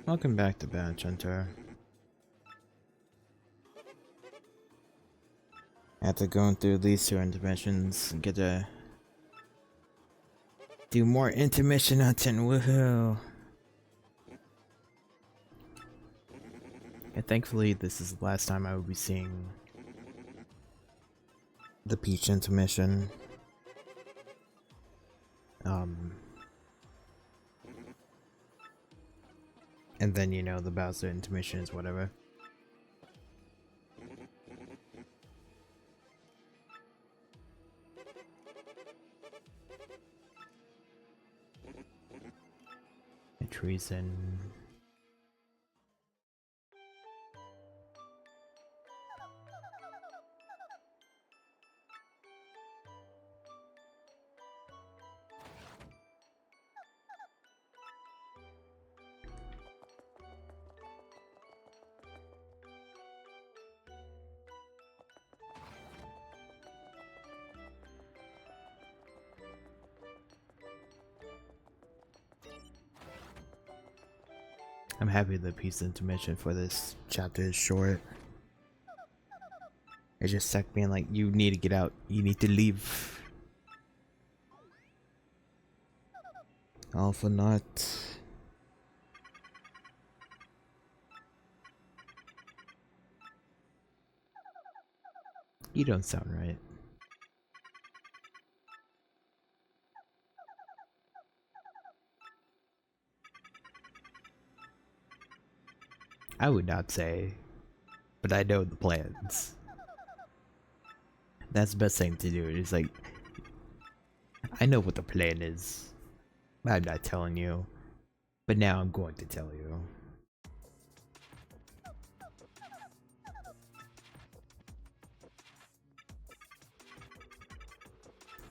Welcome back to Badge Hunter. After going through these two intermissions, get to do more intermission hunting, woohoo! And thankfully this is the last time I will be seeing the Peach intermission. And then, you know, the Bowser intermissions, whatever. Treason. I'm happy the piece intermission for this chapter is short. It just sucked being like, you need to get out, you need to leave. All for naught. You don't sound right. I would not say, but I know the plans. That's the best thing to do. It's like, I know what the plan is. I'm not telling you, but now I'm going to tell you.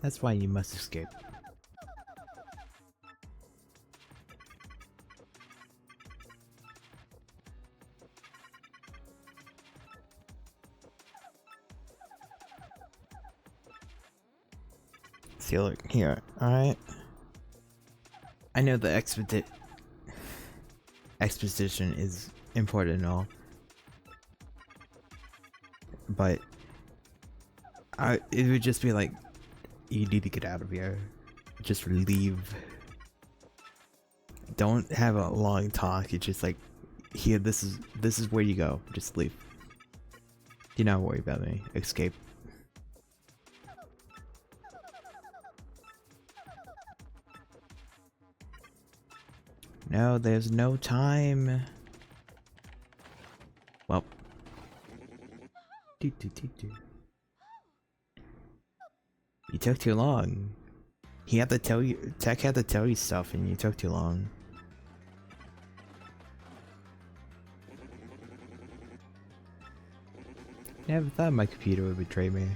That's why you must escape. See, look here, alright? I know the exposition is important and all, but it would just be like, you need to get out of here. Just leave. Don't have a long talk. It's just like, here, this is where you go. Just leave. Do not worry about me. Escape. No, there's no time. Well. You took too long. He had to tell you, Tech had to tell you stuff and you took too long. Never thought my computer would betray me.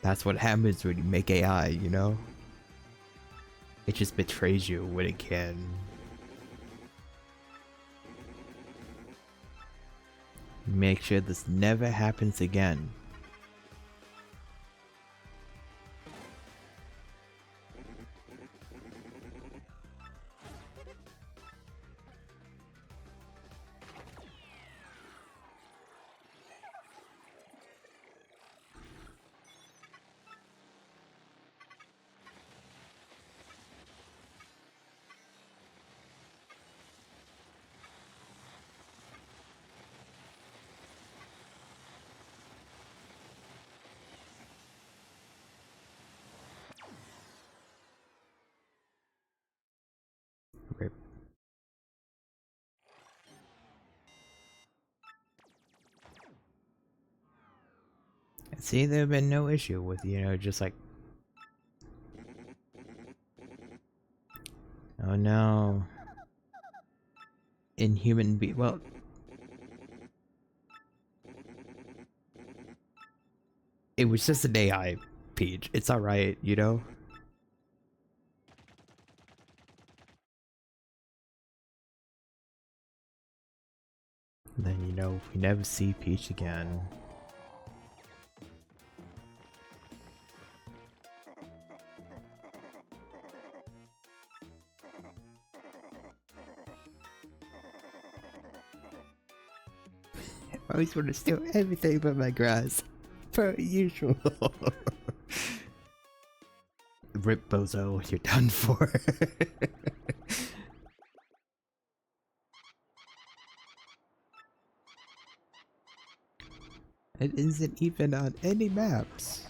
That's what happens when you make AI, you know? It just betrays you when it can. Make sure this never happens again. See, there've been no issue with, you know, just like, oh no, inhuman well, it was just an AI, Peach. It's alright, you know? And then, you know, we never see Peach again. always want to steal everything but my grass. Per usual. Rip Bozo, you're done for. It isn't even on any maps.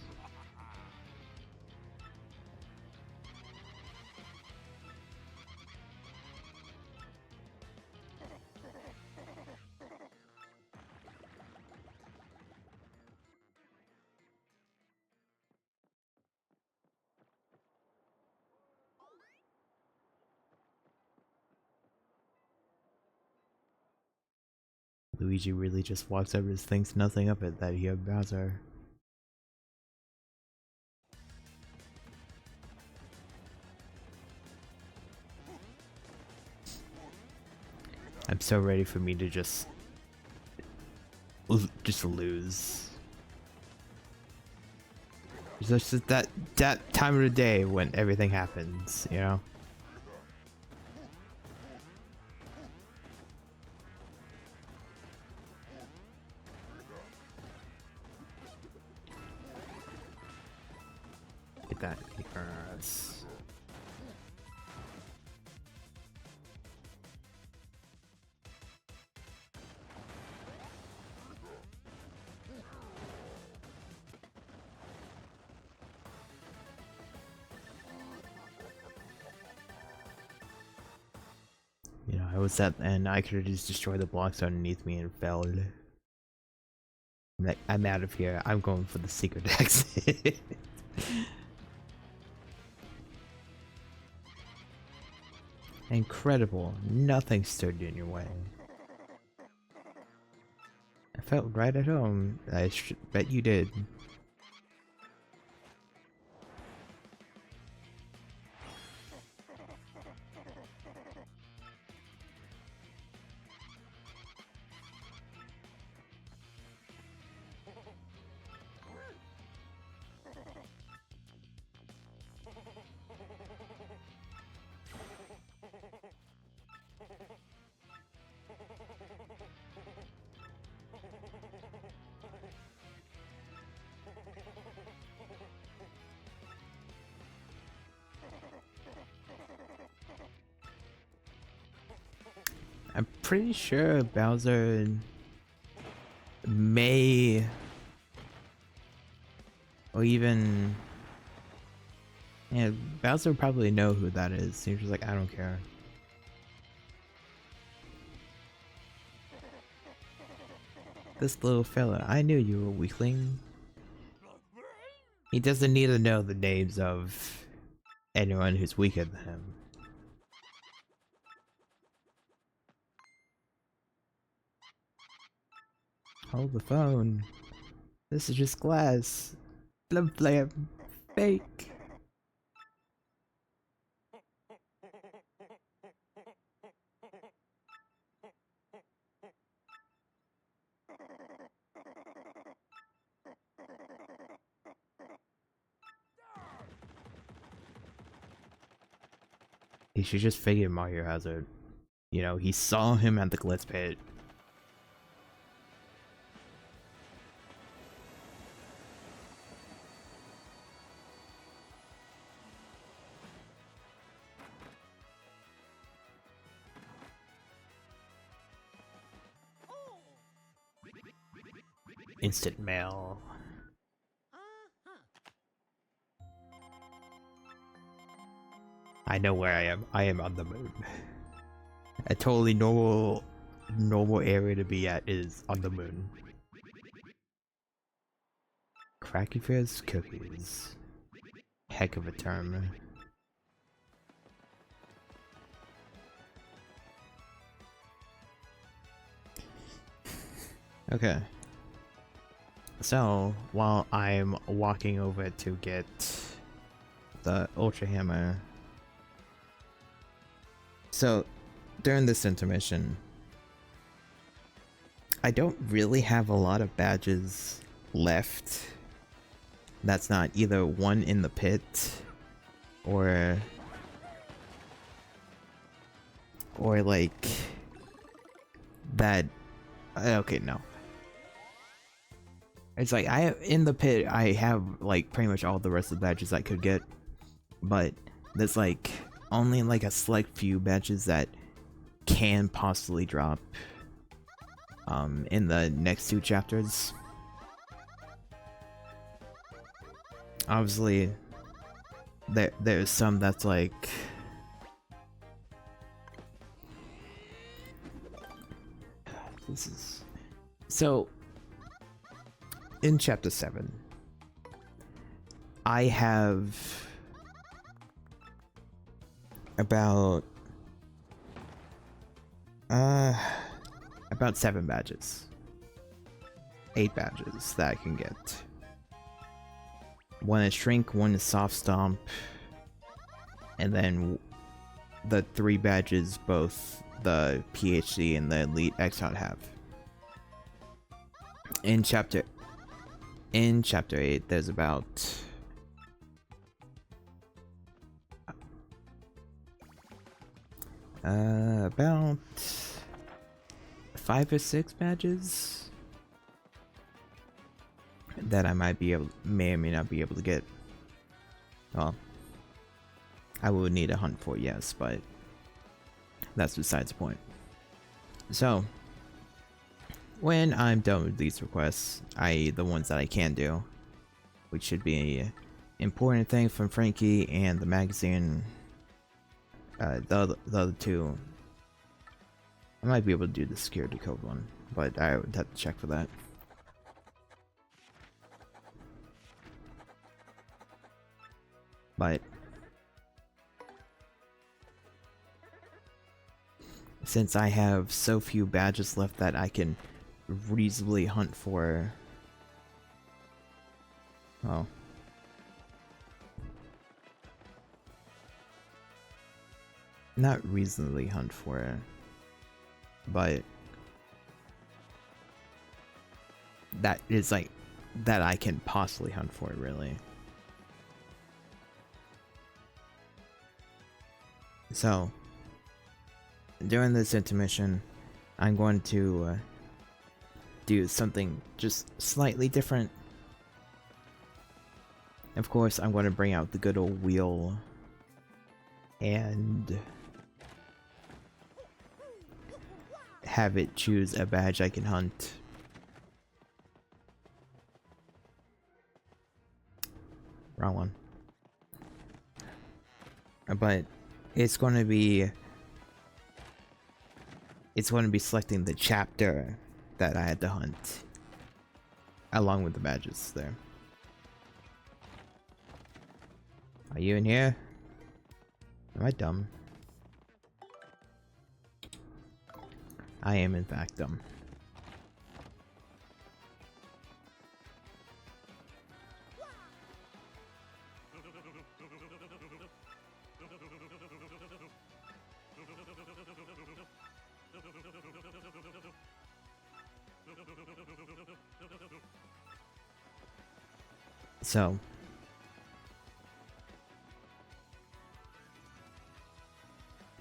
Luigi really just walks over and thinks nothing of it that he had Bowser. I'm so ready for me to just lose. It's just that time of the day when everything happens, you know? Get that ignorance. You know, I was at and I could have just destroyed the blocks underneath me and fell. I'm like, I'm out of here. I'm going for the secret exit. Incredible. Nothing stood in your way. I felt right at home. I bet you did. I'm pretty sure Bowser may, or even, yeah, Bowser would probably know who that is. He's just like, I don't care. This little fella, I knew you were a weakling. He doesn't need to know the names of anyone who's weaker than him. Hold the phone. This is just glass. Flim flam. Fake. He should just figure Mario Hazard. You know, he saw him at the Glitz Pit. Instant mail. I know where I am. I am on the moon. A totally normal area to be at is on the moon. Cracky Fizz cookies. Heck of a term. Okay. So, while I'm walking over to get the Ultra Hammer. So, during this intermission, I don't really have a lot of badges left. That's not either one in the pit or like that. Okay, no. It's like in the pit I have like pretty much all the rest of the badges I could get, but there's like only like a select few badges that can possibly drop in the next 2 chapters. Obviously there's some that's like this is so in chapter 7 I have about 7 badges, 8 badges that I can get. One is Shrink, one is Soft Stomp, and then the 3 badges both the PhD and the Elite Exile have. In chapter 8 there's about about 5 or 6 badges that I may or may not be able to get. Well, I would need a hunt for, yes, but that's besides the point. So when I'm done with these requests, i.e. the ones that I can do, which should be an important thing from Frankie and the magazine, the other 2, I might be able to do the security code one, but I would have to check for that. But since I have so few badges left that I can reasonably hunt for, well, not reasonably hunt for it, but that is like that I can possibly hunt for it, really. So during this intermission I'm going to do something just slightly different. Of course I'm going to bring out the good old wheel and have it choose a badge I can hunt. Wrong one. But it's going to be selecting the chapter that I had to hunt along with the badges there. Are you in here? Am I dumb? I am in fact dumb.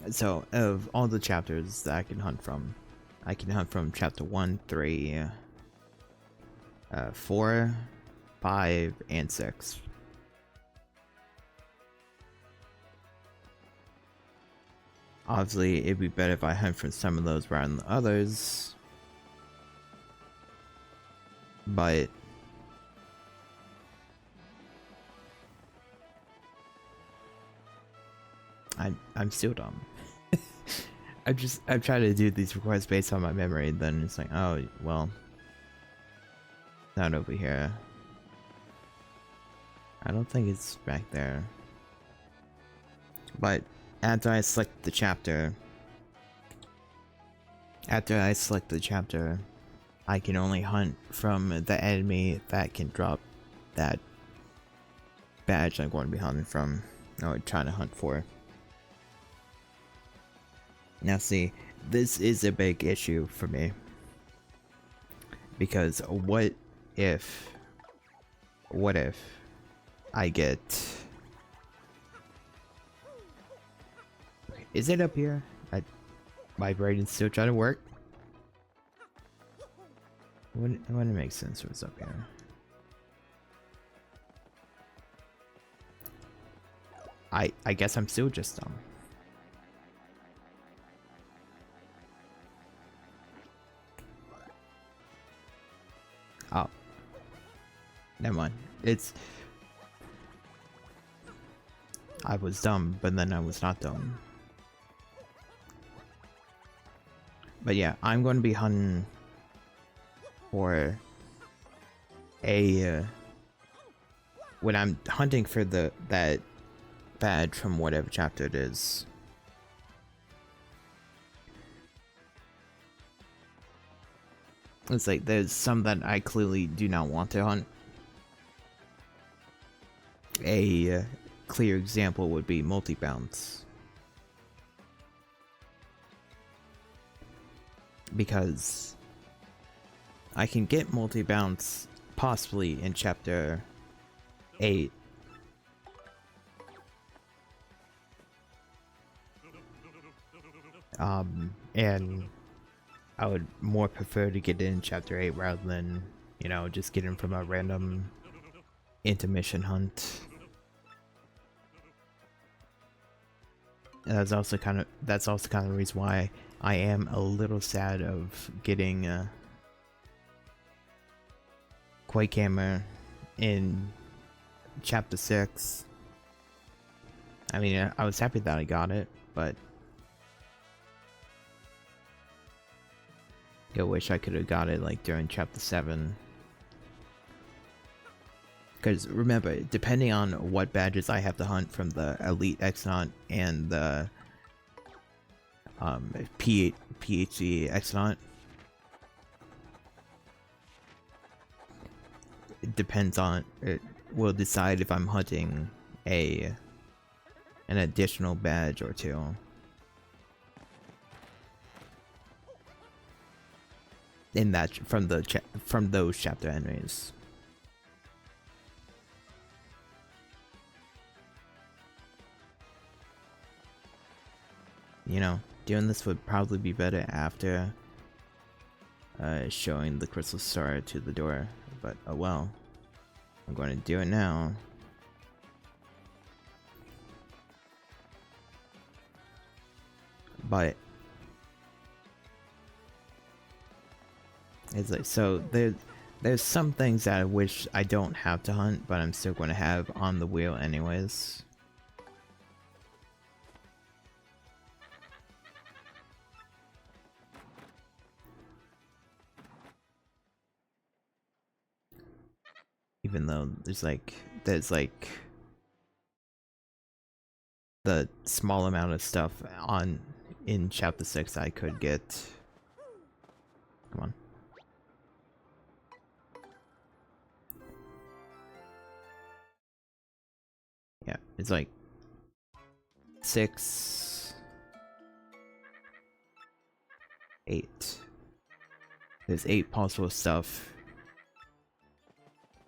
So of all the chapters that I can hunt from chapter 1, 3, 4, 5, and 6. Obviously, it'd be better if I hunt from some of those rather than the others, but I'm still dumb. I'm trying to do these requests based on my memory, and then it's like, oh well, not over here. I don't think it's back there. But after I select the chapter, I can only hunt from the enemy that can drop that badge I'm going to be hunting from, or trying to hunt for. Now see, this is a big issue for me, because what if I get... Is it up here? My brain is still trying to work. It wouldn't make sense if it's up here. I guess I'm still just dumb. Oh. Never mind. I was dumb, but then I was not dumb. But yeah, I'm going to be hunting for a when I'm hunting for that badge from whatever chapter it is. It's like there's some that I clearly do not want to hunt. A clear example would be multi-bounce. Because I can get multi-bounce possibly in chapter 8. And I would more prefer to get in chapter 8 rather than, you know, just get in from a random intermission hunt. And that's also kind of the reason why I am a little sad of getting Quake Hammer in chapter 6. I mean, I was happy that I got it, but I wish I could have got it like during chapter 7. Because remember, depending on what badges I have to hunt from the Elite Exnaut and the PhD Exnaut, it will decide if I'm hunting an additional badge or two. In that from those chapter enemies. You know, doing this would probably be better after showing the crystal star to the door, but oh well. I'm going to do it now. But it's like, so there's some things that I wish I don't have to hunt, but I'm still going to have on the wheel anyways. Even though there's like the small amount of stuff in chapter 6 I could get. Come on. Yeah, it's like 6, 8. There's 8 possible stuff.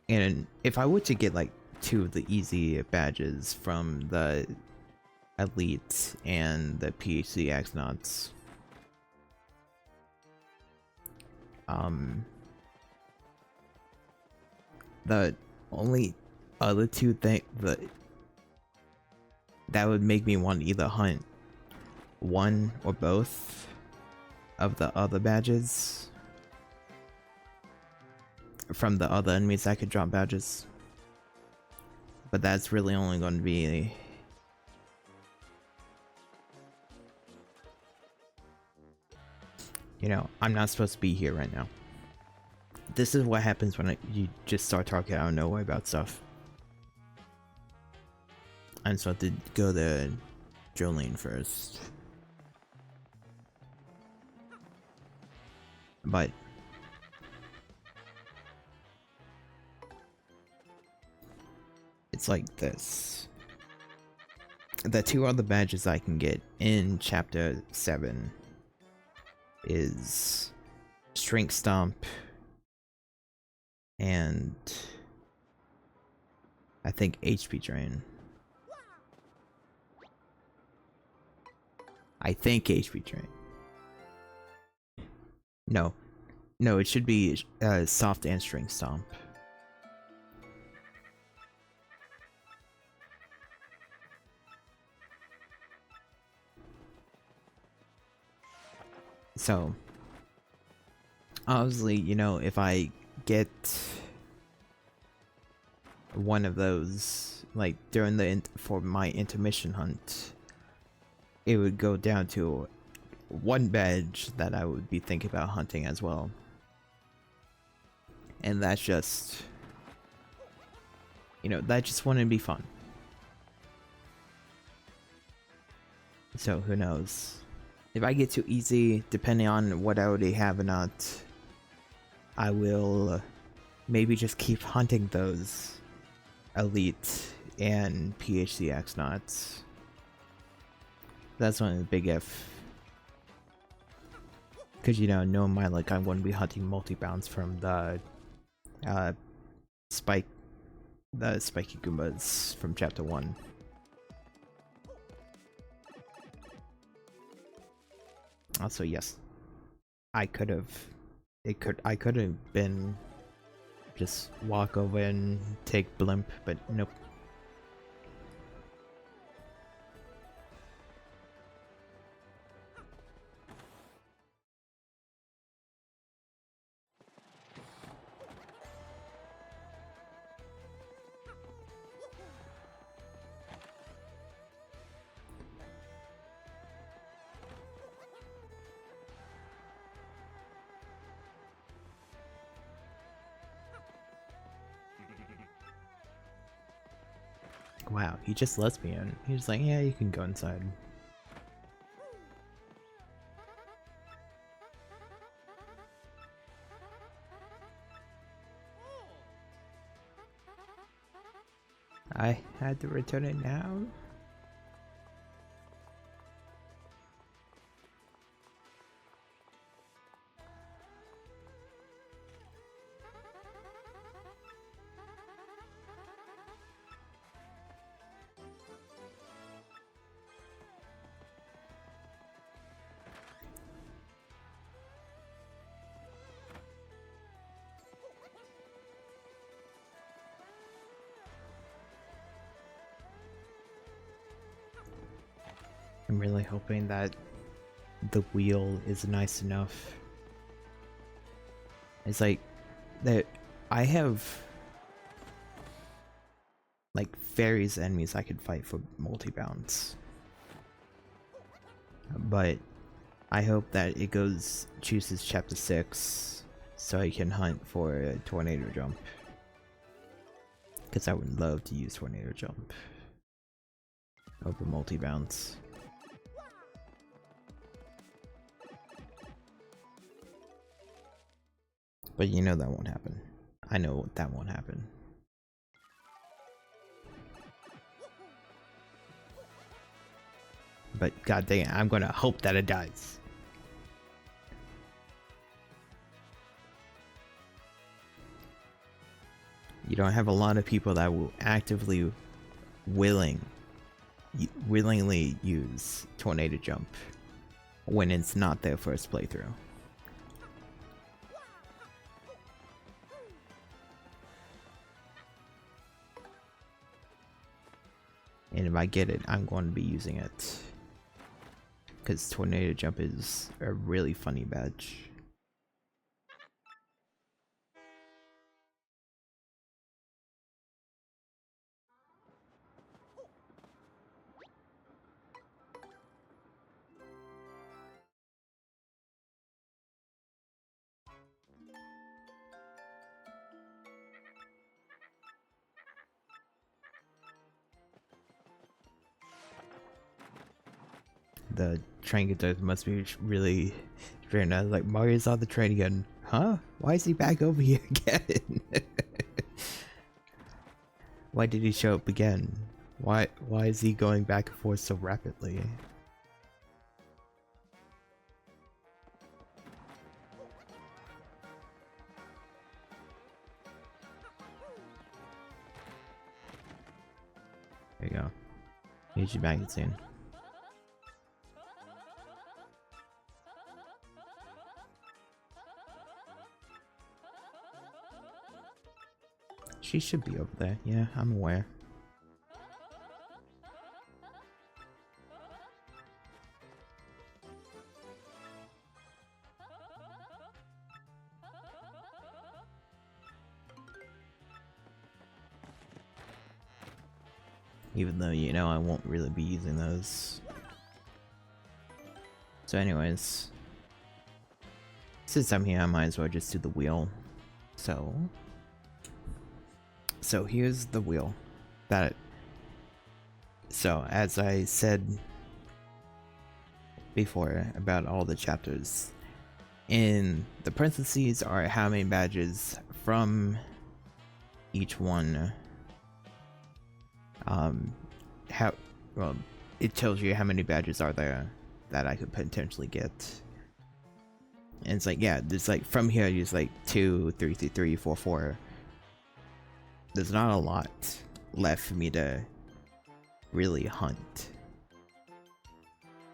And if I were to get like 2 of the easy badges from the Elite and the PhD Exnauts, the only other 2 things that would make me want to either hunt one or both of the other badges from the other enemies that could drop badges, but that's really only going to be you know, I'm not supposed to be here right now. This is what happens when you just start talking out of nowhere about stuff. I'm supposed to go to Jolene first, but it's like this. The 2 other badges I can get in chapter 7 is Shrink Stomp and I think HP Drain. I think HP Drain. No, it should be Soft and Shrink Stomp. So, obviously, you know, if I get one of those, like during the for my intermission hunt, it would go down to one badge that I would be thinking about hunting as well. And that's just, you know, that just wouldn't be fun. So who knows? If I get too easy, depending on what I already have or not, I will maybe just keep hunting those elite and PHCX knots. That's one of the big if. Because, you know, knowing my luck, I'm going to be hunting multi-bounds from the spiky Goombas from chapter 1. Also, yes, I could have been just walk over and take blimp, but nope. Wow, he just lets me in. He's like, yeah, you can go inside. I had to return it now? I'm really hoping that the wheel is nice enough. It's like that I have like various enemies I could fight for multi-bounds. But I hope that it chooses chapter 6 so I can hunt for a tornado jump. Because I would love to use tornado jump over multi-bounds. But you know that won't happen. I know that won't happen. But god dang it, I'm gonna hope that it dies. You don't have a lot of people that will actively willingly use tornado jump when it's not their first playthrough. And if I get it, I'm going to be using it. Because tornado jump is a really funny badge. The train guitars must be really very nice. Like, Mario's on the train again. Huh? Why is he back over here again? Why did he show up again? Why is he going back and forth so rapidly? There you go. Here's your magazine. She should be over there. Yeah, I'm aware. Even though, you know, I won't really be using those. So anyways, since I'm here, I might as well just do the wheel. So here's the wheel. So as I said before about all the chapters, in the parentheses are how many badges from each one. Well, it tells you how many badges are there that I could potentially get. And it's like, yeah, there's like from here there's like 2, 3, 3, 3, 4, 4. There's not a lot left for me to really hunt,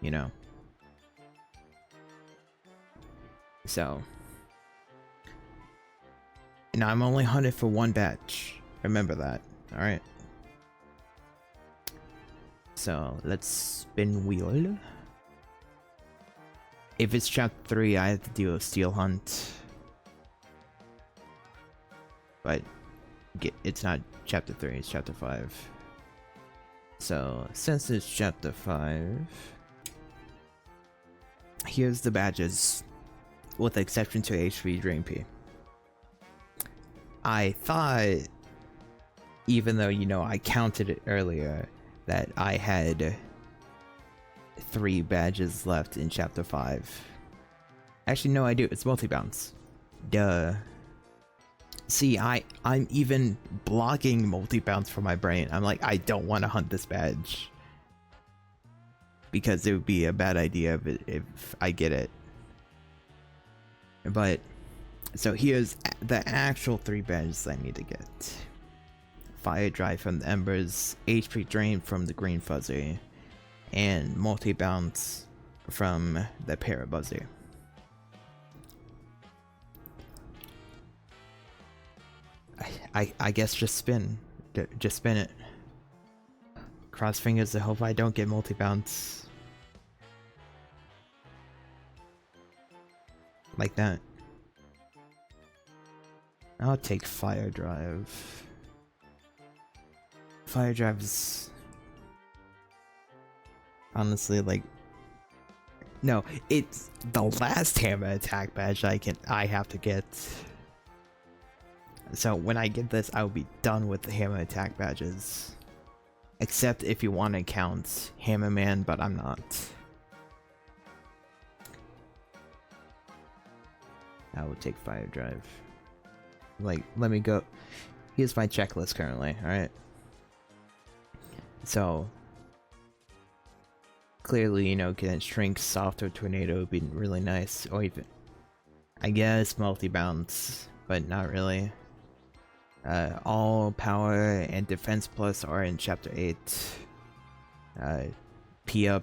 you know. So, and I'm only hunted for one badge. Remember that. All right. So let's spin wheel. If it's chapter 3, I have to do a steel hunt. But it's not chapter 3, it's chapter 5. So since it's chapter 5, here's the badges, with the exception to HP Drain P. I thought, even though, you know, I counted it earlier, that I had 3 badges left in chapter 5. Actually, no, I do. It's multi-bounce. Duh. See, I'm even blocking multi-bounce from my brain. I'm like, I don't want to hunt this badge. Because it would be a bad idea if I get it. But, so here's the actual 3 badges I need to get. Fire Drive from the Embers, HP Drain from the Green Fuzzy, and multi-bounce from the Parabuzzer. I guess just spin. Just spin it. Cross fingers to hope I don't get multi-bounce. Like that. I'll take Fire Drive. Fire Drive is honestly like, no, it's the last hammer attack badge I have to get. So when I get this, I'll be done with the hammer attack badges. Except if you want to count Hammer Man, but I'm not. I will take Fire Drive. Like, let me go. Here's my checklist currently, alright? So, clearly, you know, getting Shrink, Soft, or Tornado would be really nice. Or even, I guess, multi-bounce, but not really. All power and defense plus are in chapter 8. P up,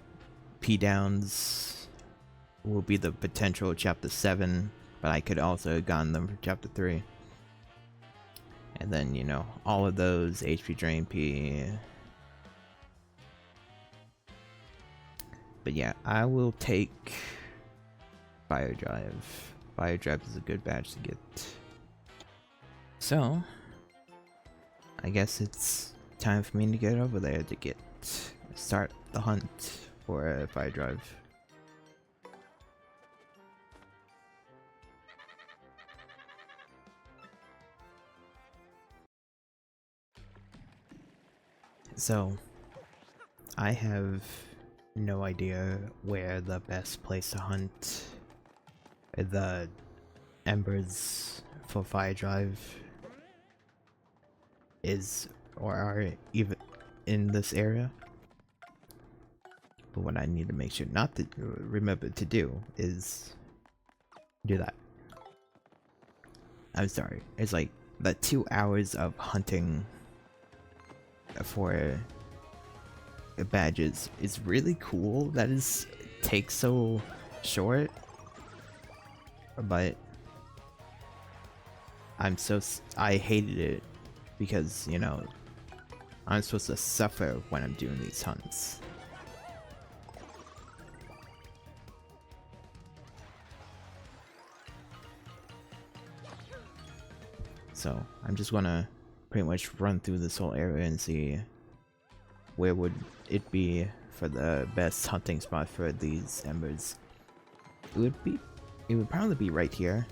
P downs will be the potential chapter 7, but I could also have gotten them for chapter 3. And then, you know, all of those HP Drain P. But yeah, I will take Fire Drive. Fire Drive is a good badge to get. So, I guess it's time for me to get over there to start the hunt for a Fire Drive. So, I have no idea where the best place to hunt the embers for Fire Drive is, or are even in this area. But what I need to make sure not to remember to do is do that. I'm sorry, it's like the 2 hours of hunting for badges is really cool. That takes so short, but I hated it because, you know, I'm supposed to suffer when I'm doing these hunts. So I'm just gonna pretty much run through this whole area and see where would it be for the best hunting spot for these embers? It would probably be right here.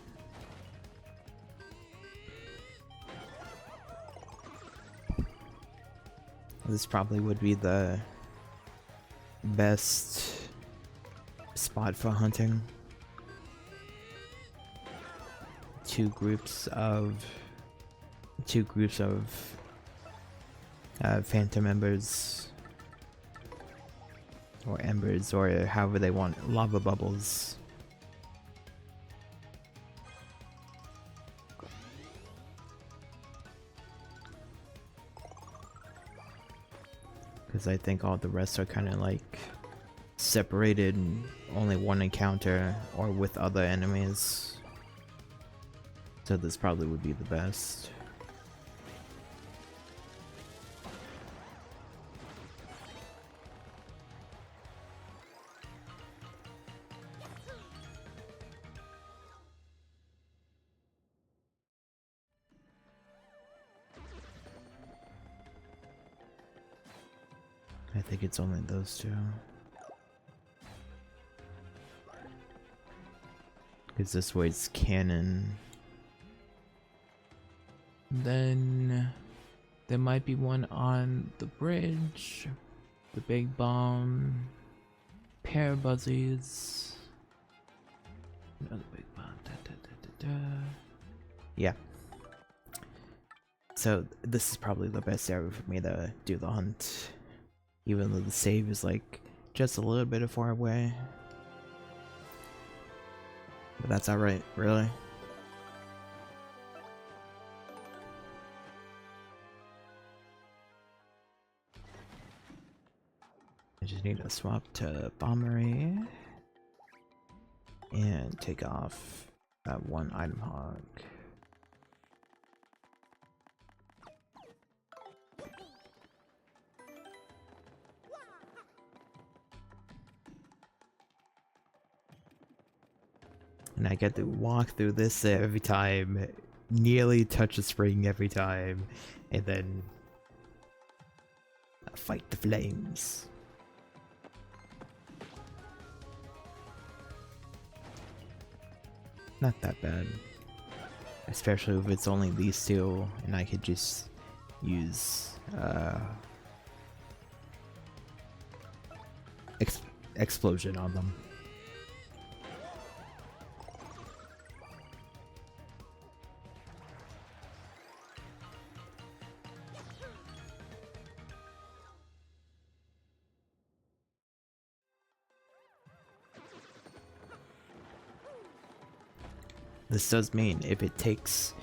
This probably would be the best spot for hunting. Two groups of phantom embers, or embers, or however they want, lava bubbles. Because I think all the rest are kind of like separated, only one encounter or with other enemies. So this probably would be the best. I think it's only those two. Because this way it's canon. Then there might be one on the bridge, the big bomb, pair buzzies, another big bomb. Yeah. So this is probably the best area for me to do the hunt. Even though the save is like just a little bit far away. But that's alright, really. I just need to swap to Bombery and take off that one item hog. And I get to walk through this every time, nearly touch the spring every time, and then fight the flames. Not that bad. Especially if it's only these two, and I could just use explosion on them. This does mean if it takes,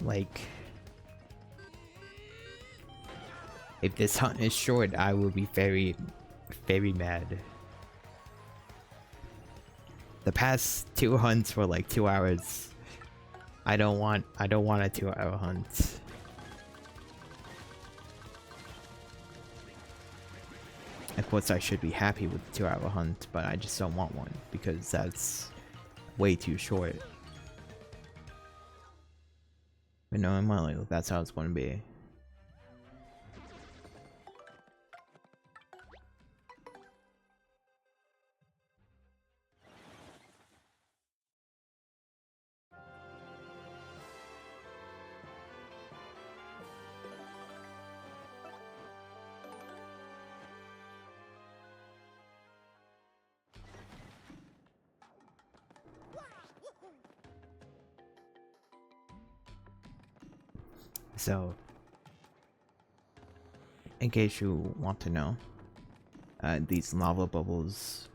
like, if this hunt is short, I will be very, very mad. The past two hunts were like 2 hours. I don't want a 2-hour hunt. Of course, I should be happy with the 2-hour hunt, but I just don't want one because that's way too short. But no, in my life, that's how it's going to be. So, in case you want to know, these lava bubbles,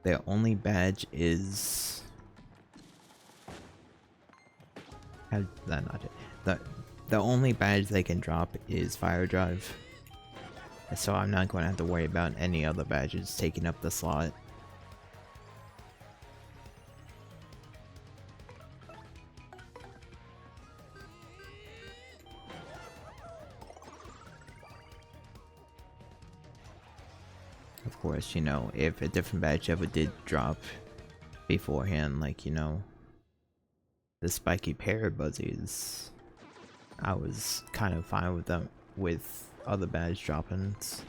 their only badge is... How's that not it? The only badge they can drop is Fire Drive. So I'm not going to have to worry about any other badges taking up the slot. Of course, you know, if a different badge ever did drop beforehand, like, you know, the spiky pair buzzies, I was kind of fine with them, with other badge drop-ins.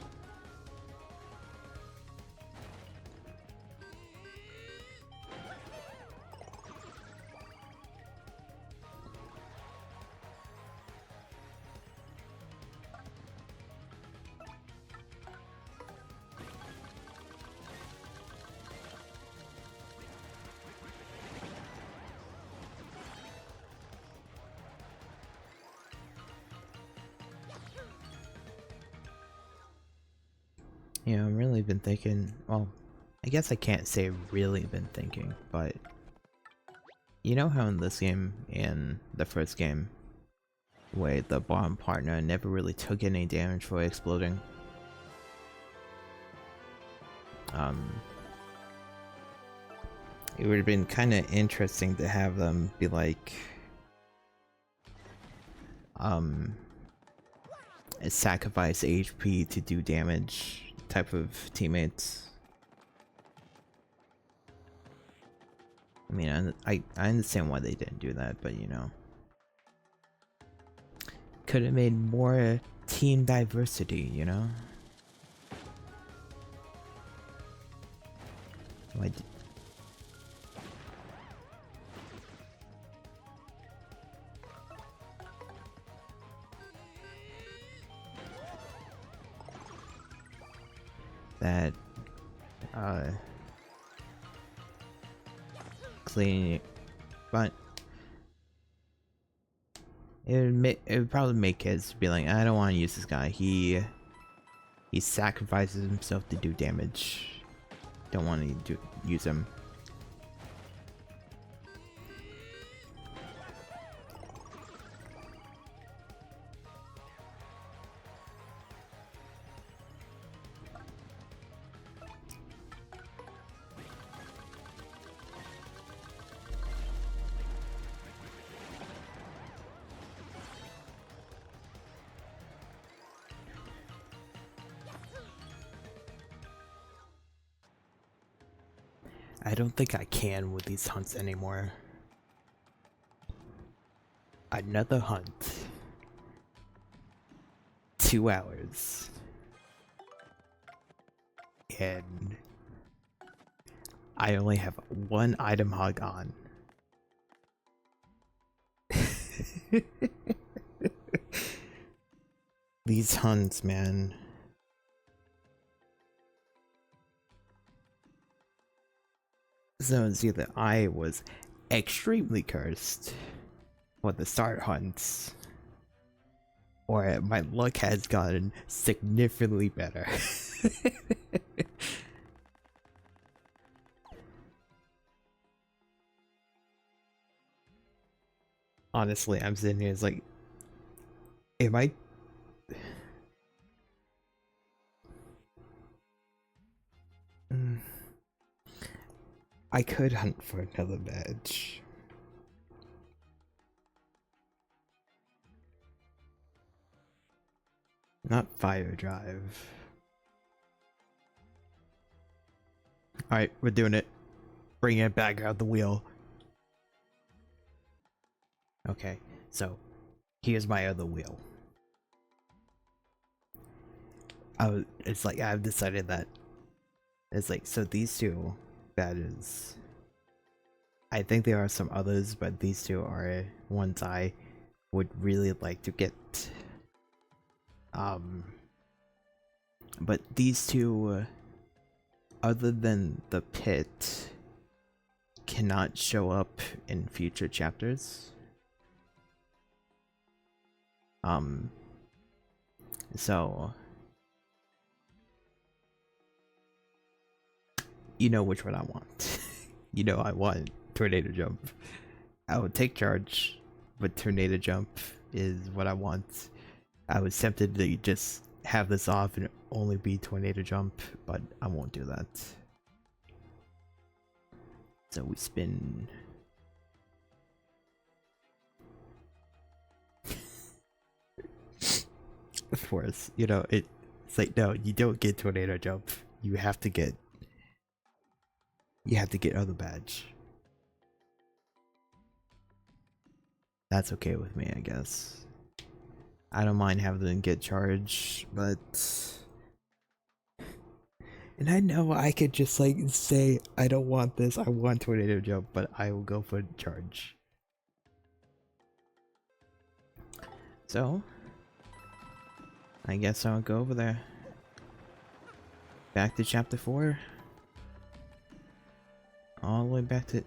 Yeah, I've really been thinking, well, I guess I can't say really been thinking, but you know how in this game, in the first game, where the bottom partner never really took any damage for exploding? It would have been kind of interesting to have them be like, sacrifice HP to do damage type of teammates. I mean, I understand why they didn't do that, but you know, could have made more team diversity, you know? Why that cleaning, but it would probably make kids be like, I don't want to use this guy. He sacrifices himself to do damage. Don't want to use him. I don't think I can with these hunts anymore. Another hunt. 2 hours. And I only have one item hog on. These hunts, man. So it's either I was extremely cursed with the start hunts, or my luck has gotten significantly better. Honestly, I'm sitting here, it's like, am I... I could hunt for another badge. Not fire drive. Alright, we're doing it. Bring it back out the wheel. Okay, so here's my other wheel. It's like I've decided that it's like, so these two badges, I think there are some others, but these two are ones I would really like to get. But these two, other than the pit, cannot show up in future chapters. So you know which one I want. You know I want tornado jump. I would take charge, but tornado jump is what I want. I was tempted to just have this off and only be tornado jump, but I won't do that. So we spin. Of course, you know, it's like, no, you don't get tornado jump. You have to get other badge. That's okay with me, I guess. I don't mind having them get charged, but... And I know I could just like say, I don't want this, I want tornado jump, but I will go for charge. So, I guess I'll go over there. Back to chapter 4. All the way back to,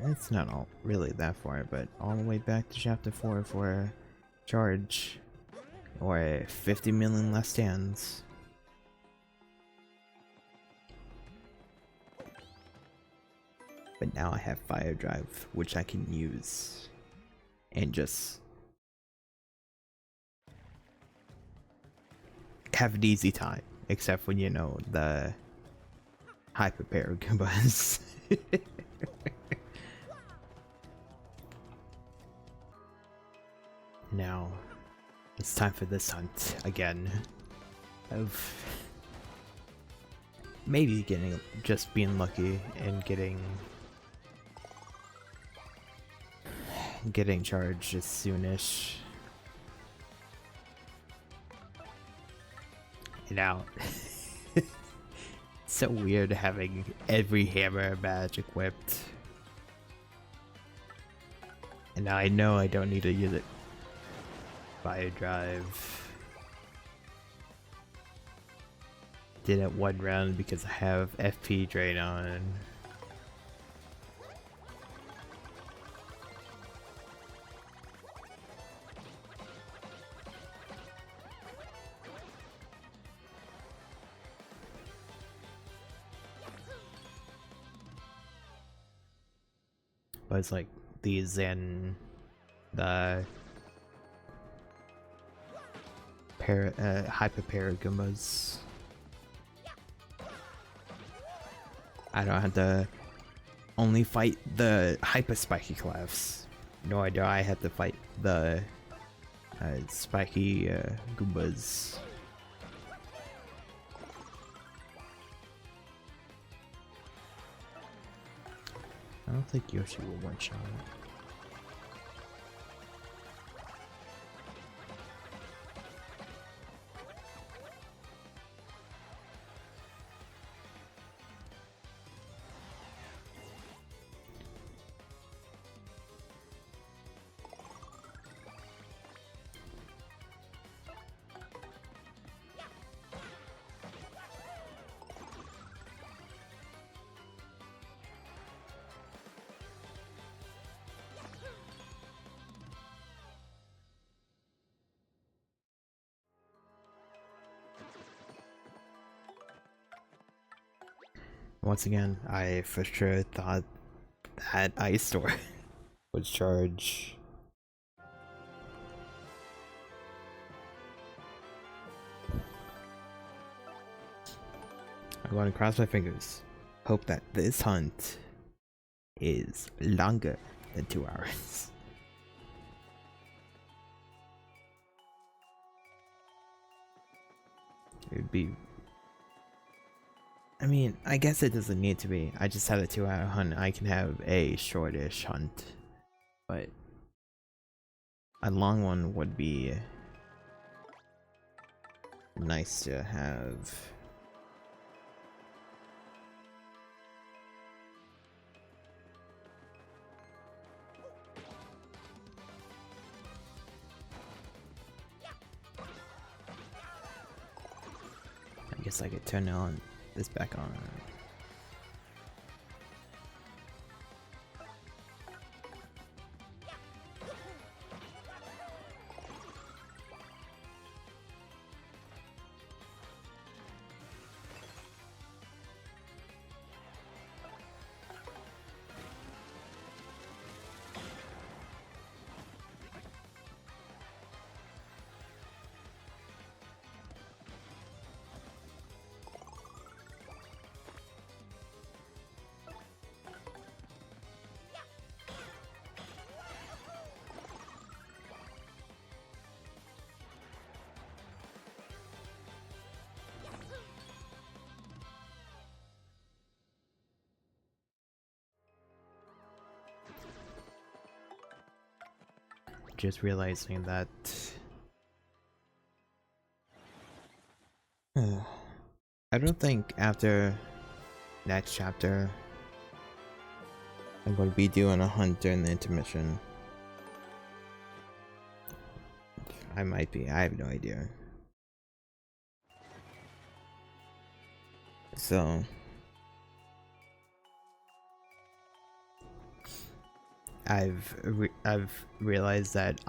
it's not all really that far, but all the way back to chapter 4 for charge. Or 50 million last stands. But now I have fire drive, which I can use. And just have an easy time. Except when, you know, the hyper Goombas. Now, it's time for this hunt again. Of maybe just being lucky and getting charged as soonish. Now, it's so weird having every hammer badge equipped. And now I know I don't need to use it. Fire drive. Did it one round because I have FP drain on. But it's like these and the hyper Goombas. I don't have to only fight the hyper spiky clefs. Nor do I have to fight the spiky Goombas. I don't think Yoshi will one-shot it. Once again, I for sure thought that ice store would charge. I'm going to cross my fingers. Hope that this hunt is longer than 2 hours. It would be... I mean, I guess it doesn't need to be. I just had a 2-hour hunt. I can have a shortish hunt. But a long one would be nice to have. I guess I could turn this back on. Just realizing that I don't think after next chapter I'm going to be doing a hunt during the intermission. I might be, I have no idea. So I've realized that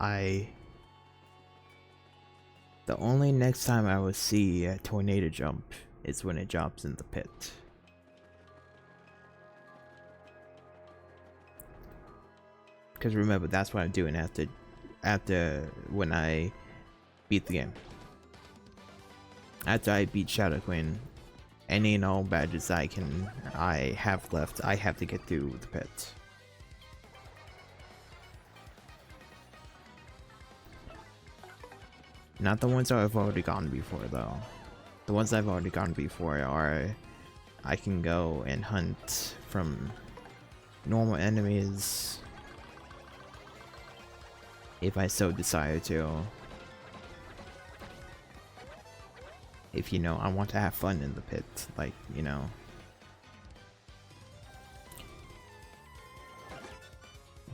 the only next time I will see a tornado jump is when it drops in the pit. Because remember, that's what I'm doing after when I beat the game. After I beat Shadow Queen, any and all badges I have left, I have to get through the pit. Not the ones that I've already gone before though. The ones I've already gone before are I can go and hunt from normal enemies if I so desire to. If, you know, I want to have fun in the pit, like, you know.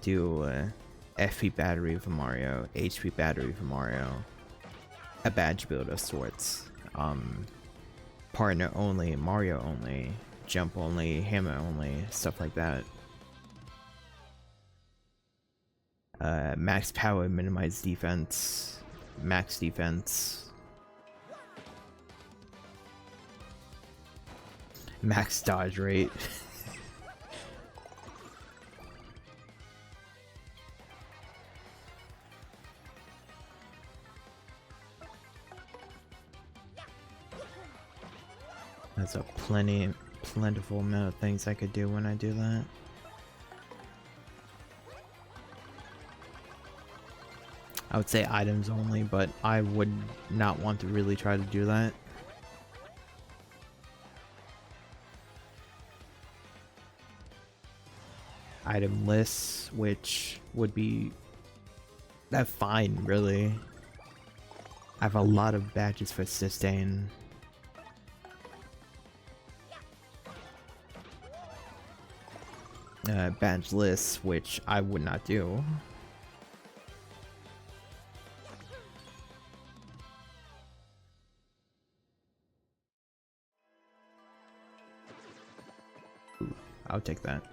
Do FP battery for Mario, HP battery for Mario, a badge build of sorts, partner only, Mario only, jump only, hammer only, stuff like that. Max power, minimize defense, max defense, max dodge rate. That's a plentiful amount of things I could do when I do that. I would say items only, but I would not want to really try to do that. Item lists, which would be that fine, really. I have a lot of badges for sustain. Badge lists, which I would not do. Ooh, I'll take that.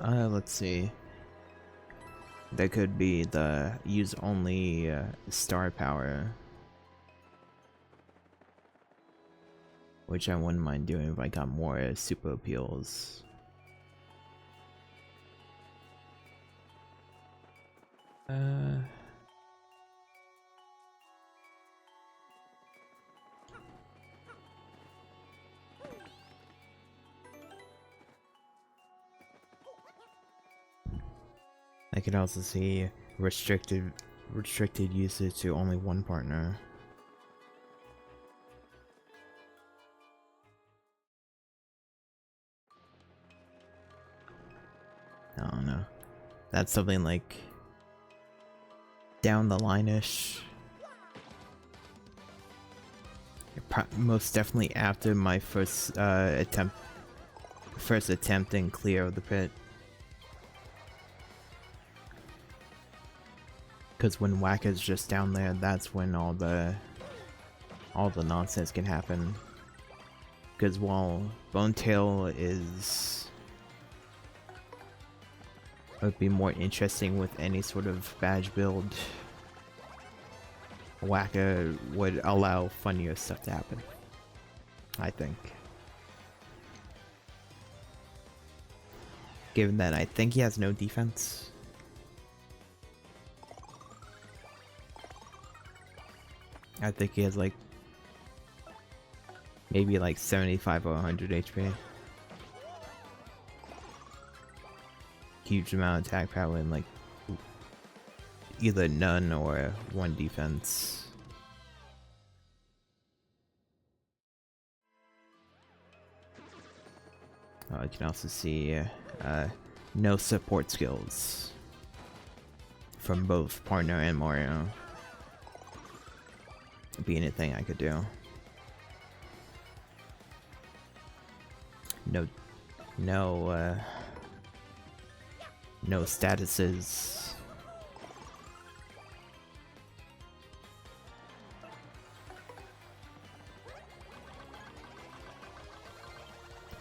Let's see. There could be the use only star power, which I wouldn't mind doing if I got more super appeals. I could also see restricted usage to only one partner. I don't know. That's something like down the line-ish. Most definitely after my first attempt and clear of the pit. Because when Whack is just down there, that's when all the nonsense can happen. Because while Bonetail would be more interesting with any sort of badge build, Wacka would allow funnier stuff to happen, I think. Given that I think he has no defense. I think he has like maybe like 75 or 100 HP. Huge amount of attack power and like either none or one defense. You can also see no support skills from both partner and Mario. Be anything I could do. No, no, no statuses.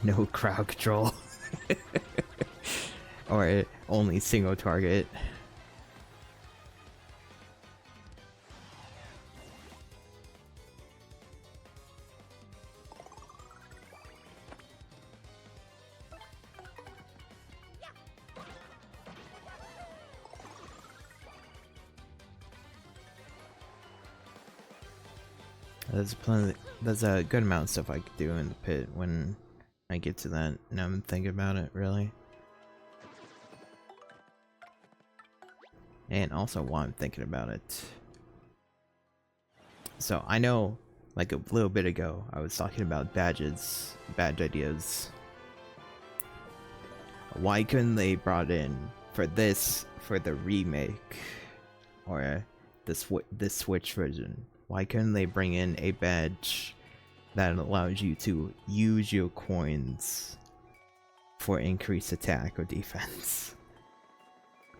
No crowd control. Or only single target. There's a good amount of stuff I could do in the pit when I get to that. Now I'm thinking about it, really. And also while I'm thinking about it. So I know, like a little bit ago, I was talking about badges, badge ideas. Why couldn't they brought in for this, for the remake, or this Switch version? Why couldn't they bring in a badge that allows you to use your coins for increased attack or defense?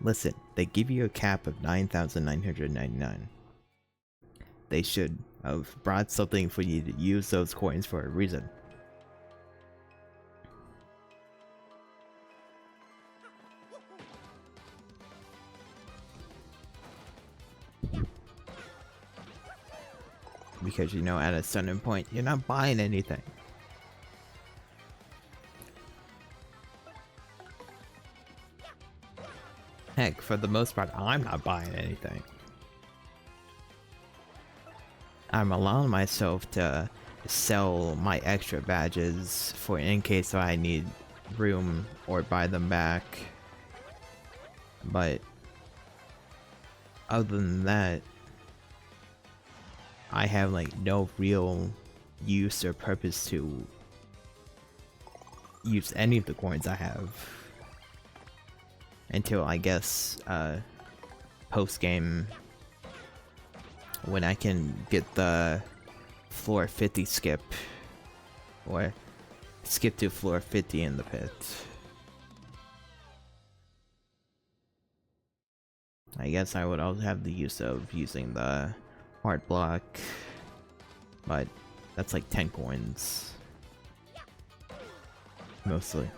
Listen, they give you a cap of 9,999. They should have brought something for you to use those coins for a reason. Because, you know, at a certain point, you're not buying anything. Heck, for the most part, I'm not buying anything. I'm allowing myself to sell my extra badges for in case I need room or buy them back. But other than that, I have like no real use or purpose to use any of the coins I have until, I guess, post game, when I can get the floor 50 skip, or skip to floor 50 in the pit. I guess I would also have the use of using the hard block, but that's like 10 coins mostly.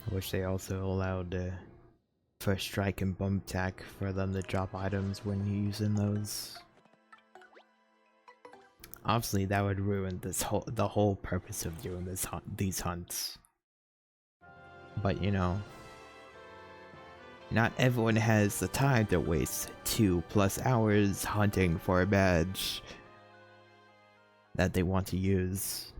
I wish they also allowed first strike and bump attack for them to drop items when you're using those. Obviously, that would ruin the whole purpose of doing these hunts. But you know, not everyone has the time to waste 2+ hours hunting for a badge that they want to use.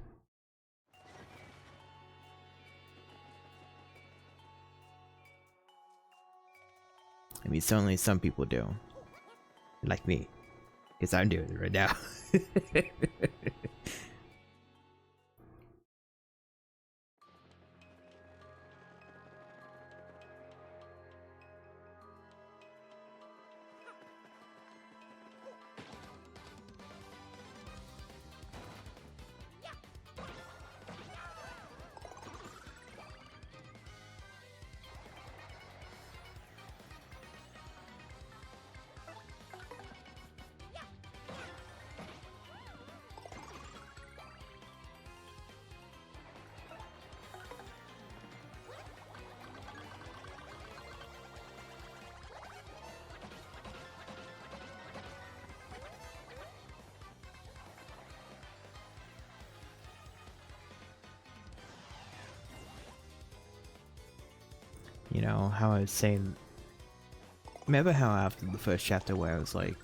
I mean, certainly some people do. Like me. Because I'm doing it right now. You know, how I was saying... Remember how after the first chapter where I was like...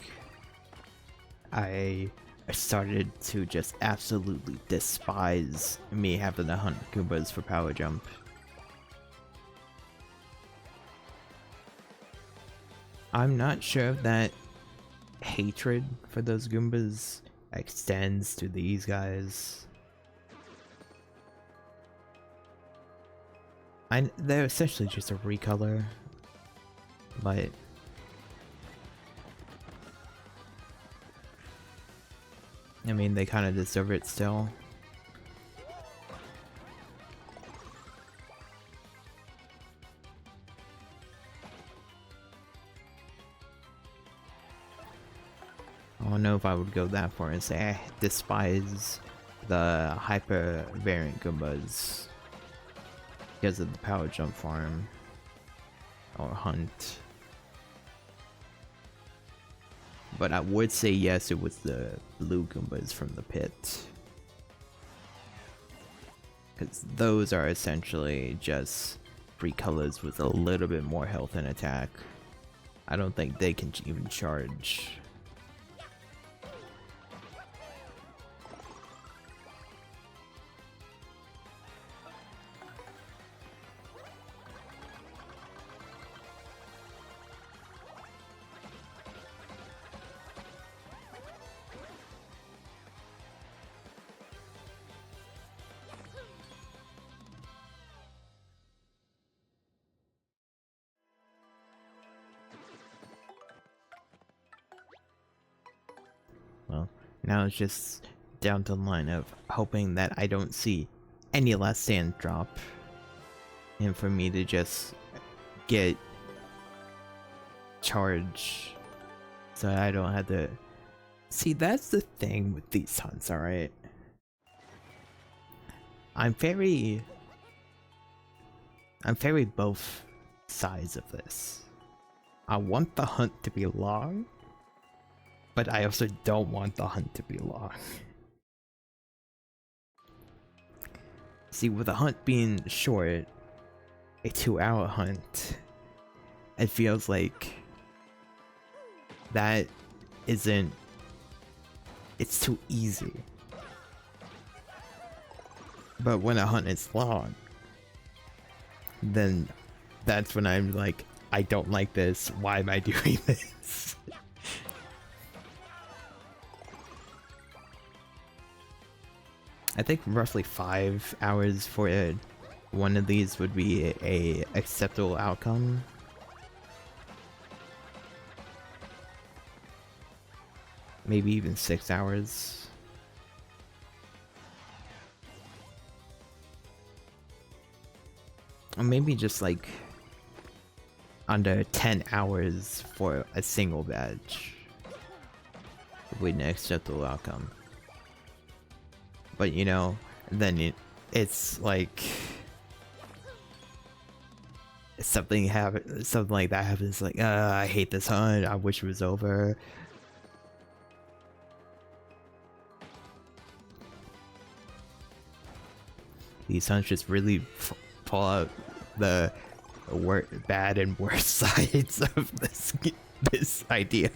I started to just absolutely despise me having to hunt Goombas for power jump. I'm not sure if that hatred for those Goombas extends to these guys. They're essentially just a recolor, but I mean, they kind of deserve it still. I don't know if I would go that far and say I despise the hyper variant Goombas because of the power jump farm or hunt. But I would say yes, it was the blue Goombas from the pit. Because those are essentially just free colors with a little bit more health and attack. I don't think they can even charge. Well, now it's just down to the line of hoping that I don't see any last sand drop, and for me to just get charge so I don't have to see. That's the thing with these hunts, alright? I'm very both sides of this. I want the hunt to be long, but I also don't want the hunt to be long. See, with the hunt being short, a 2-hour hunt, it feels like that isn't... it's too easy. But when a hunt is long, then that's when I'm like, I don't like this, why am I doing this? I think roughly 5 hours for one of these would be a acceptable outcome. Maybe even 6 hours. Or maybe just like under 10 hours for a single badge with an acceptable outcome. But you know, then it's like something like that happens, like I hate this hunt, I wish it was over. These hunts just really pull out the bad and worse sides of this idea.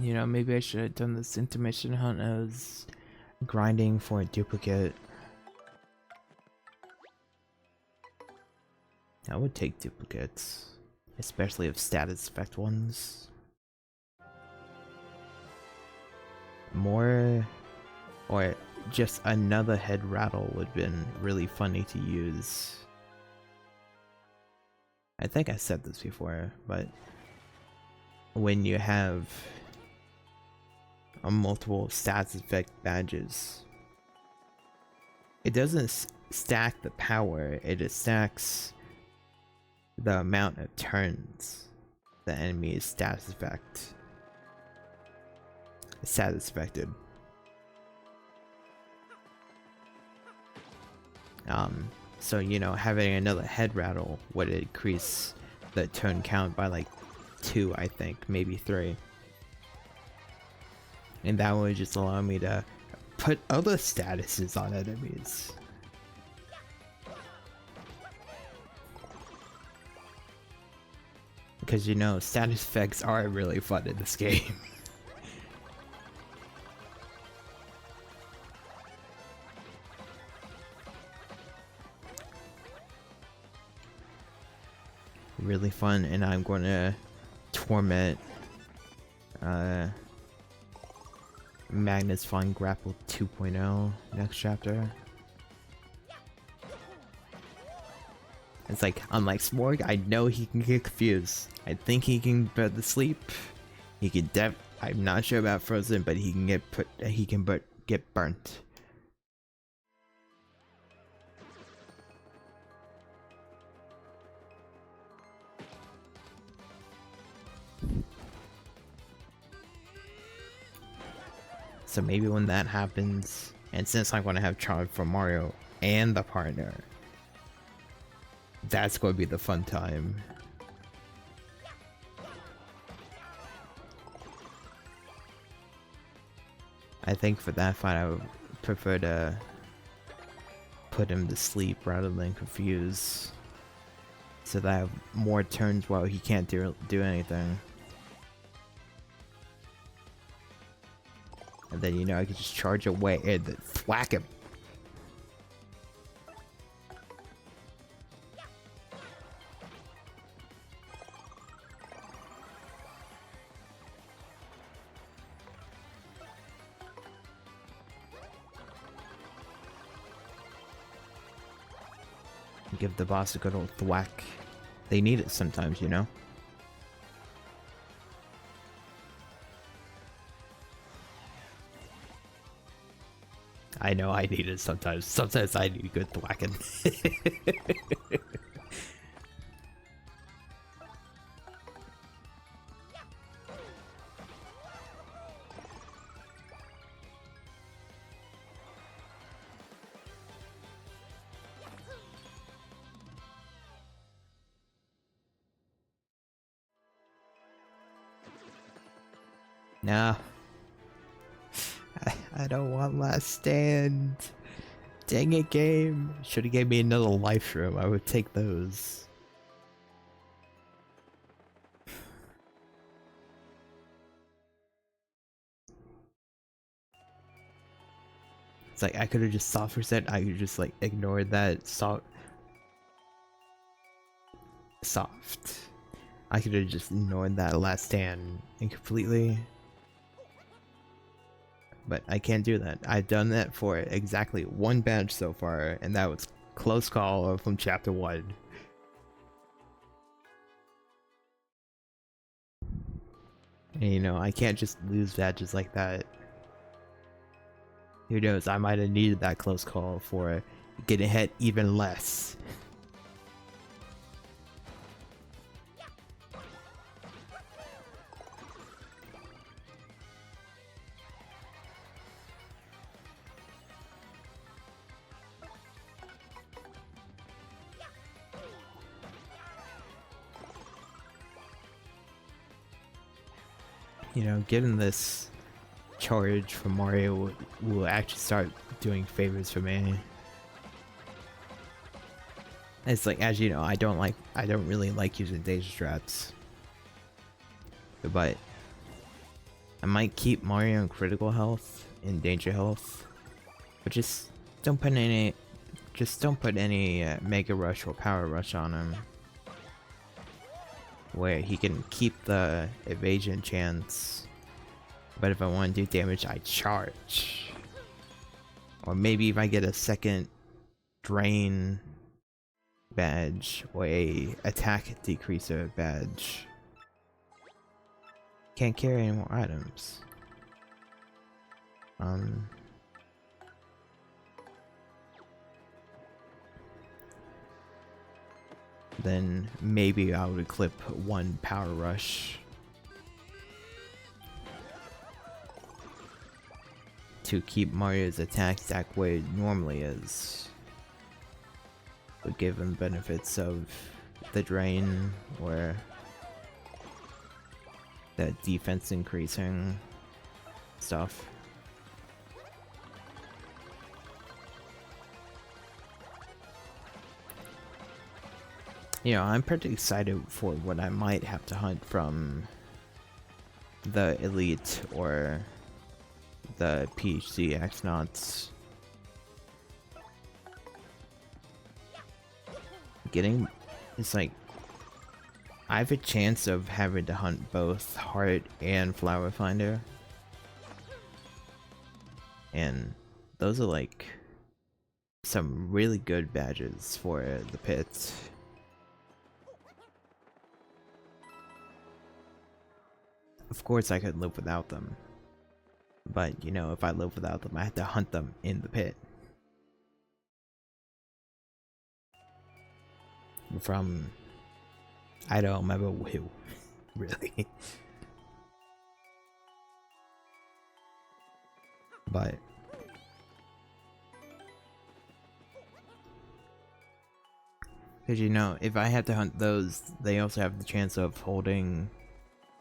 You know, maybe I should have done this intermission hunt as grinding for a duplicate. I would take duplicates, especially of status effect ones. More, or just another head rattle would have been really funny to use. I think I said this before, but when you have on multiple stats effect badges. It doesn't stack the power, it just stacks the amount of turns the enemy is status affected. So you know, having another head rattle would increase the turn count by like 2, I think, maybe 3. And that would just allow me to put other statuses on enemies. Because you know, status effects are really fun in this game. Really fun, and I'm going to torment Magnus Fine Grapple 2.0 next chapter. It's like, unlike Smorg, I know he can get confused. I think he can put the sleep. He can I'm not sure about Frozen, but he can get burnt. So maybe when that happens, and since I'm going to have charge for Mario and the partner, that's going to be the fun time. I think for that fight I would prefer to put him to sleep rather than confuse, so that I have more turns while he can't do anything. And then, you know, I can just charge away and then thwack him. Give the boss a good old thwack. They need it sometimes, you know? I know I need it sometimes. Sometimes I need good thwacking. No. I don't want last stand. Dang it, game. Should have gave me another life room. I would take those. It's like I could have just soft reset. I could just like ignore that soft. I could have just ignored that last stand completely. But I can't do that. I've done that for exactly one badge so far, and that was close call from chapter 1. And you know, I can't just lose badges like that. Who knows, I might have needed that close call for getting hit even less. You know, getting this charge from Mario will actually start doing favors for me. It's like, as you know, I don't really like using danger traps. But I might keep Mario in critical health and danger health, but just don't put any Mega Rush or Power Rush on him, where he can keep the evasion chance, but if I want to do damage, I charge. Or maybe if I get a second drain badge or a attack decreaser badge. Can't carry any more items. Then maybe I would clip one power rush to keep Mario's attack stack where it normally is, but give him benefits of the drain or the defense increasing stuff. You know, I'm pretty excited for what I might have to hunt from the Elite or the PhD X-Nauts. It's like, I have a chance of having to hunt both Heart and Flower Finder. And those are like some really good badges for the pit. Of course I could live without them, but you know, if I live without them, I have to hunt them in the pit. From, I don't remember who, really. But because you know, if I had to hunt those, they also have the chance of holding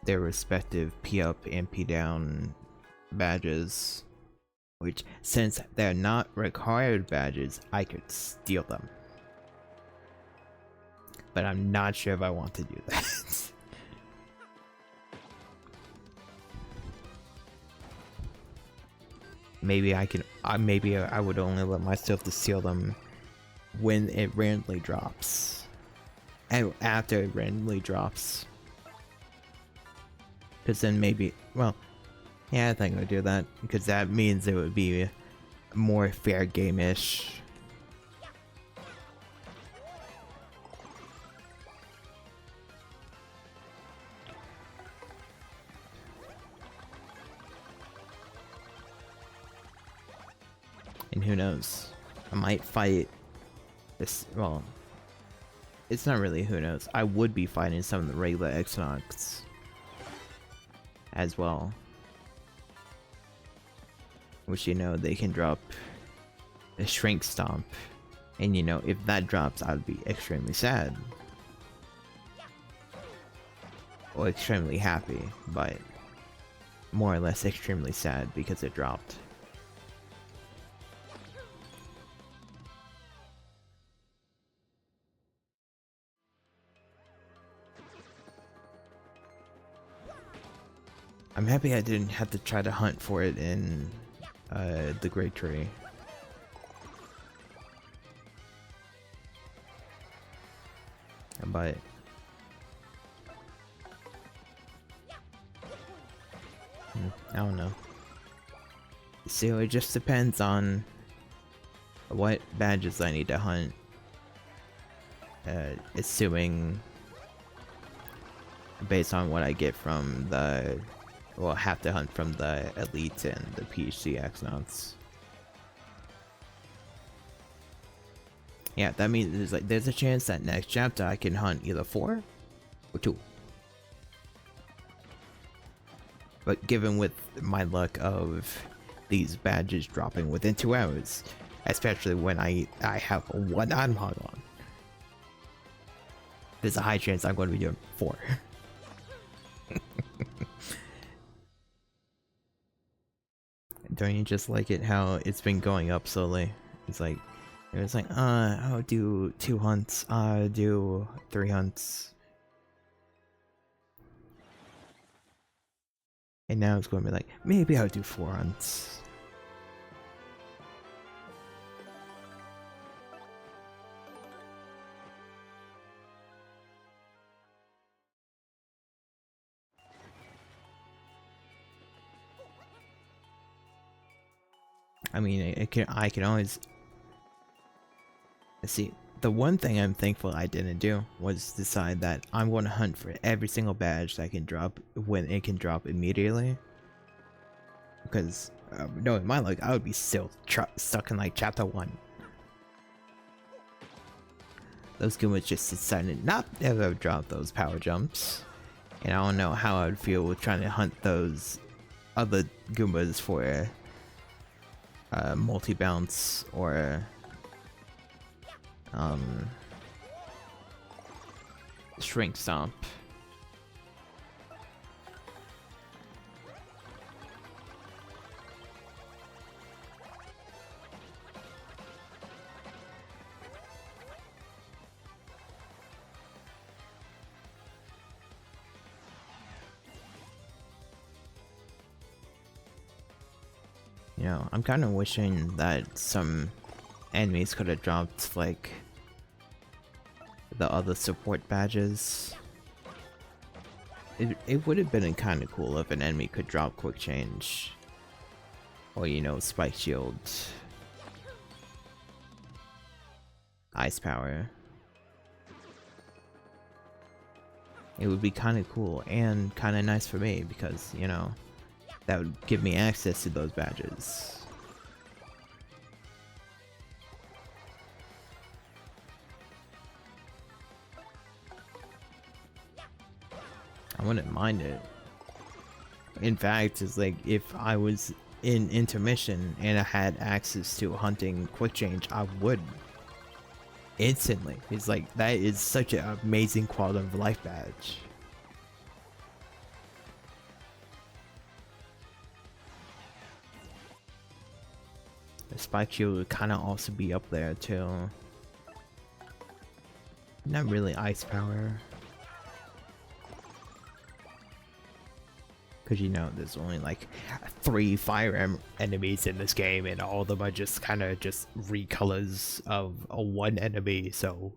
their respective P up and P down badges, which, since they're not required badges, I could steal them. But I'm not sure if I want to do that. Maybe I can, maybe I would only let myself to steal them when it randomly drops. And after it randomly drops. Because then maybe, well, yeah, I think I would do that, because that means it would be more fair game-ish. And who knows, I might fight this, well, it's not really who knows, I would be fighting some of the regular X-Nauts as well, which, you know, they can drop a Shrink Stomp, and you know, if that drops, I would be extremely sad or extremely happy, but more or less extremely sad because it dropped. I'm happy I didn't have to try to hunt for it in the Great Tree. But I don't know. So it just depends on what badges I need to hunt. Assuming based on what I get from the, well, have to hunt from the Elite and the PhD X-Nauts. Yeah, that means there's a chance that next chapter I can hunt either 4 or 2. But given with my luck of these badges dropping within 2 hours, especially when I have one unlog on, there's a high chance I'm going to be doing 4. Don't you just like it how it's been going up slowly? It's like, I'll do 2 hunts, I'll do 3 hunts. And now it's going to be like, maybe I'll do 4 hunts. I mean, I can always see. The one thing I'm thankful I didn't do was decide that I'm going to hunt for every single badge that can drop when it can drop immediately. Because knowing my luck, I would be still stuck in like chapter 1. Those Goombas just decided not to ever drop those power jumps. And I don't know how I would feel with trying to hunt those other Goombas for multi-bounce or shrink stomp. You know, I'm kind of wishing that some enemies could have dropped, like, the other support badges. It would have been kind of cool if an enemy could drop quick change. Or, you know, spike shield. Ice power. It would be kind of cool and kind of nice for me because, you know, that would give me access to those badges. I wouldn't mind it. In fact, it's like if I was in Intermission and I had access to hunting quick change, I would instantly. It's like that is such an amazing quality of life badge. The spike shield would kind of also be up there too. Not really ice power. Because, you know, there's only like 3 fire enemies in this game, and all of them are just kind of just recolors of a one enemy, so.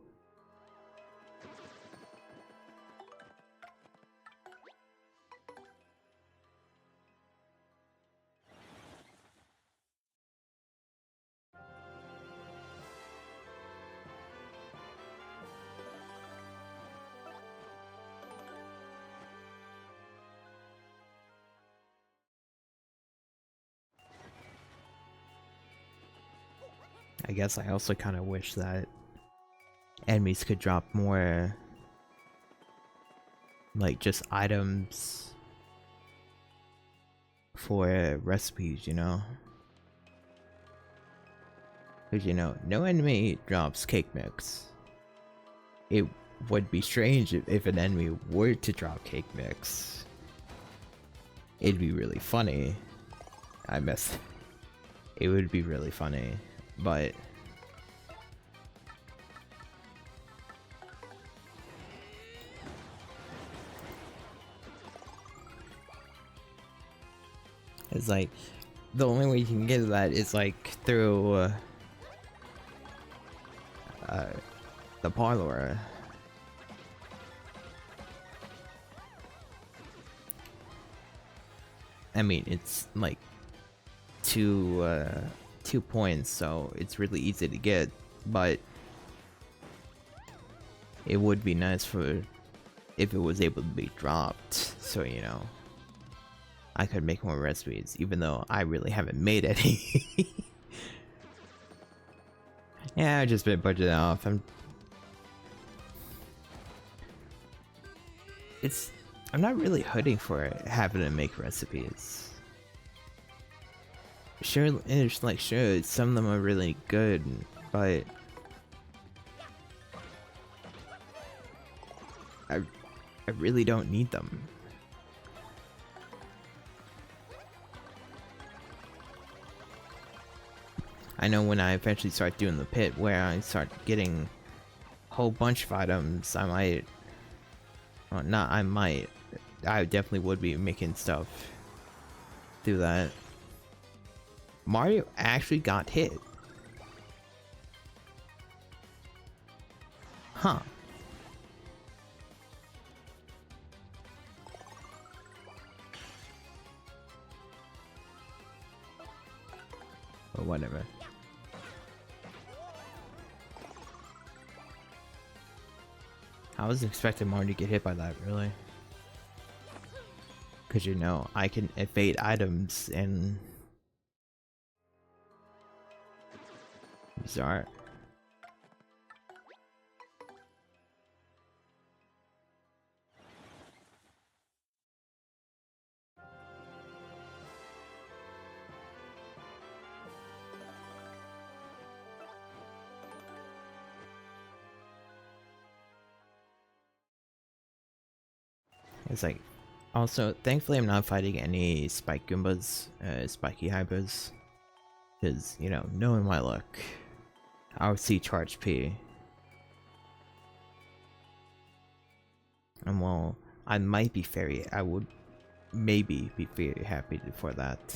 I guess I also kind of wish that enemies could drop more, like, just items for recipes, you know? Because, you know, no enemy drops cake mix. It would be strange if an enemy were to drop cake mix. It'd be really funny. It would be really funny. But it's like the only way you can get that is like through the parlor. I mean, it's like 2 points, so it's really easy to get, but it would be nice for if it was able to be dropped, so, you know, I could make more recipes, even though I really haven't made any. Yeah, I've just been budgeting off. I'm not really hurting for it, having to make recipes. Sure, it's like, sure, some of them are really good, but I really don't need them. I know when I eventually start doing the pit, where I start getting a whole bunch of items, I might, well, not I might, I definitely would be making stuff through that. Mario actually got hit. Huh. Or whatever. I was expecting Mario to get hit by that, really. Because, you know, I can evade items and Bizarre. It's like, also, thankfully I'm not fighting any spike Goombas, spiky hypers. Because, you know, knowing my luck, I'll see charge P. And while I might be I would maybe be very happy for that.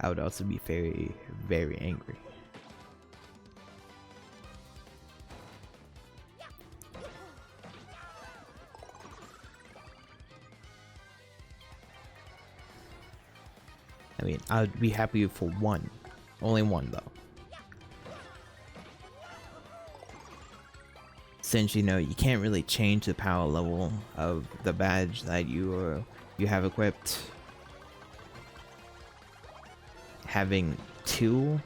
I would also be very, very angry. I mean, I'd be happy for one. Only one, though. Since, you know, you can't really change the power level of the badge that you have equipped. Having two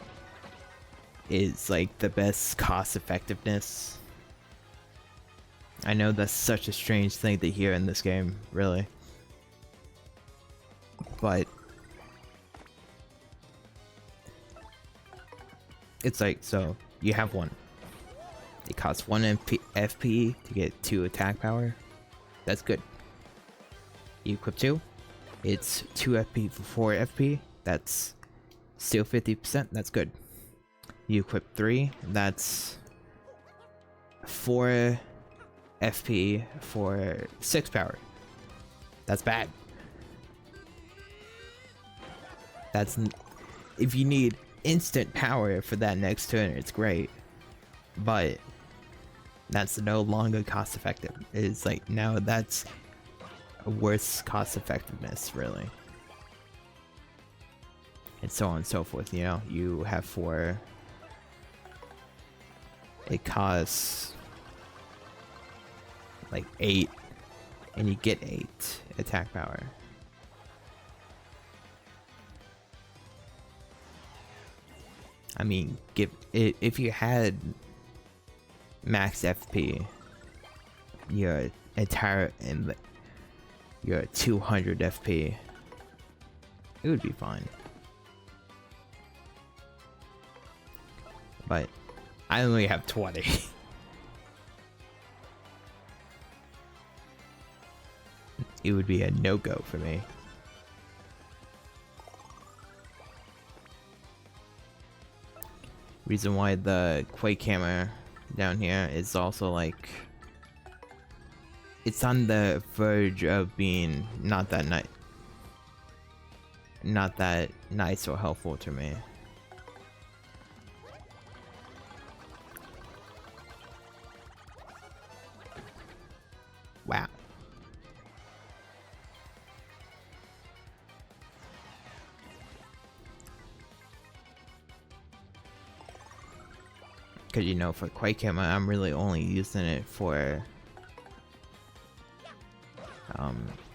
is like the best cost effectiveness. I know that's such a strange thing to hear in this game, really. But it's like, so you have one. It costs 1 FP to get 2 attack power. That's good. You equip 2. It's 2 FP for 4 FP. That's still 50%. That's good. You equip 3. That's 4 FP for 6 power. That's bad. That's if you need instant power for that next turn, it's great. But that's no longer cost effective. It's like now that's a worse cost effectiveness, really. And so on and so forth, you know. You have 4. It costs like 8 and you get 8 attack power. I mean, if you had max FP, you're 200 FP, it would be fine. But I only have 20. It would be a no-go for me. Reason why the Quake hammer down here is also like, it's on the verge of being not that nice or helpful to me. Wow. Because, you know, for Quake Hammer, I'm really only using it for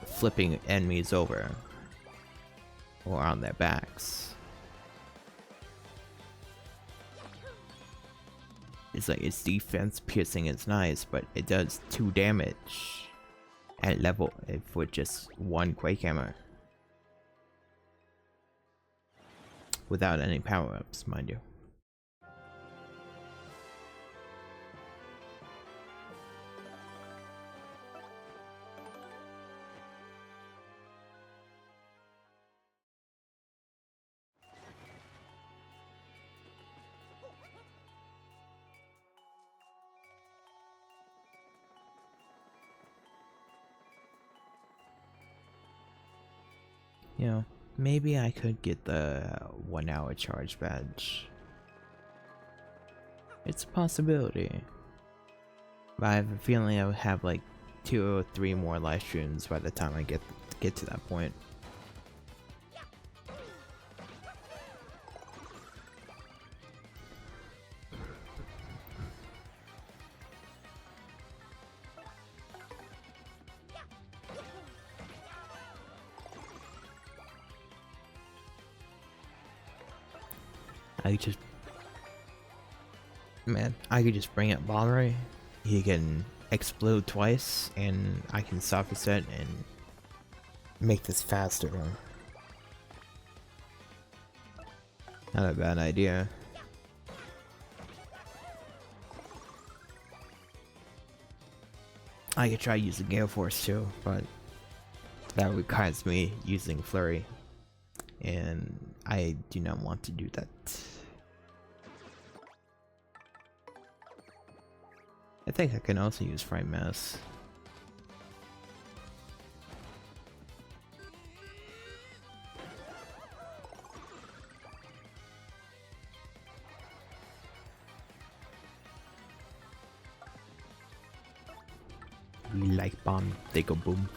flipping enemies over or on their backs. It's like, its defense piercing is nice, but it does 2 damage at level with just 1 Quake Hammer. Without any power-ups, mind you. You know, maybe I could get the 1 hour charge badge. It's a possibility. But I have a feeling I would have like 2 or 3 more live streams by the time I get to that point. I just Man, I could just bring up Bombery. He can explode twice, and I can soft reset and make this faster. Not a bad idea. I could try using Gale Force too, but that requires me using Flurry, and I do not want to do that. I think I can also use Fright Mass. We like bomb, they go boom.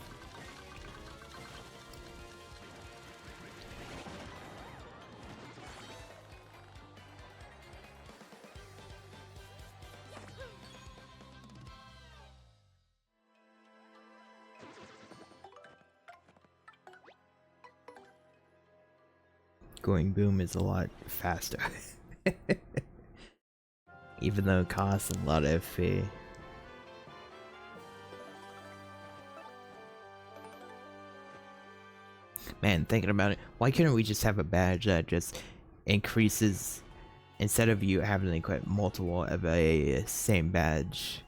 Going boom is a lot faster. Even though it costs a lot of FP. Man, thinking about it, why couldn't we just have a badge that just increases, instead of you having to equip multiple of a same badge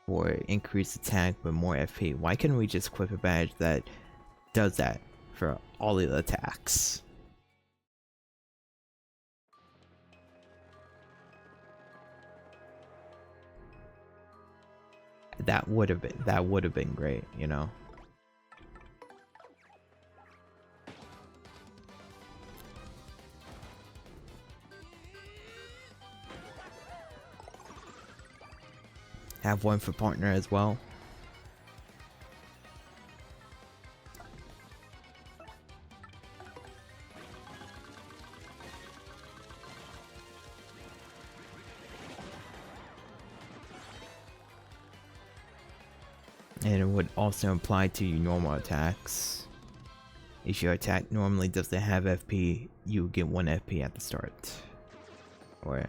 for increased attack but more FP? Why couldn't we just equip a badge that does that for all the attacks? That would have been great, you know. Have one for partner as well. And it would also apply to your normal attacks. If your attack normally doesn't have FP, you would get 1 FP at the start. Or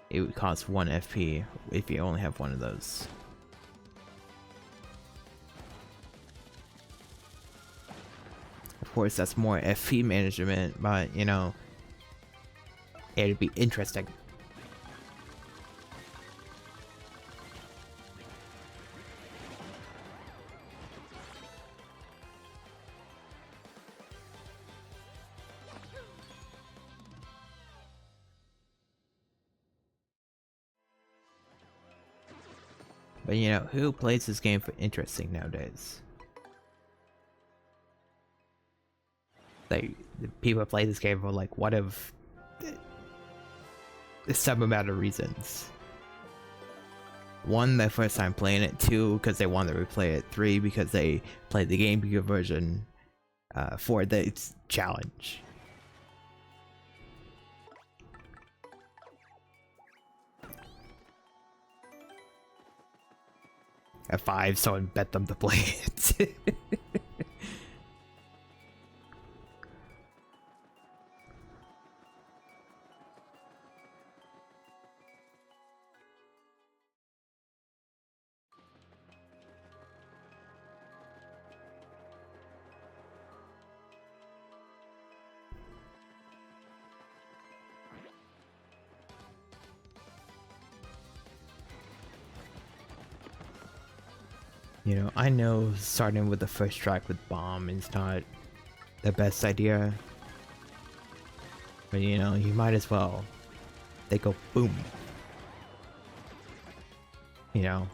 it would cost 1 FP if you only have one of those. Of course, that's more FP management, but you know, it'd be interesting. But you know, who plays this game for interesting nowadays? Like, the people play this game for like, what if some amount of reasons. 1, their first time playing it. 2, because they want to replay it. 3, because they played the GameCube version. 4, the challenge. At 5, someone bet them to play it. You know, I know starting with the first track with bomb is not the best idea. But you know, you might as well. They go boom. You know,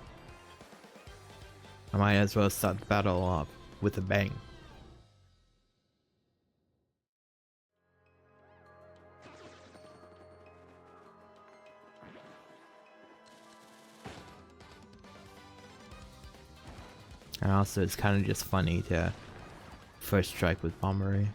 I might as well start the battle off with a bang. And also, it's kind of just funny to first strike with Bombery.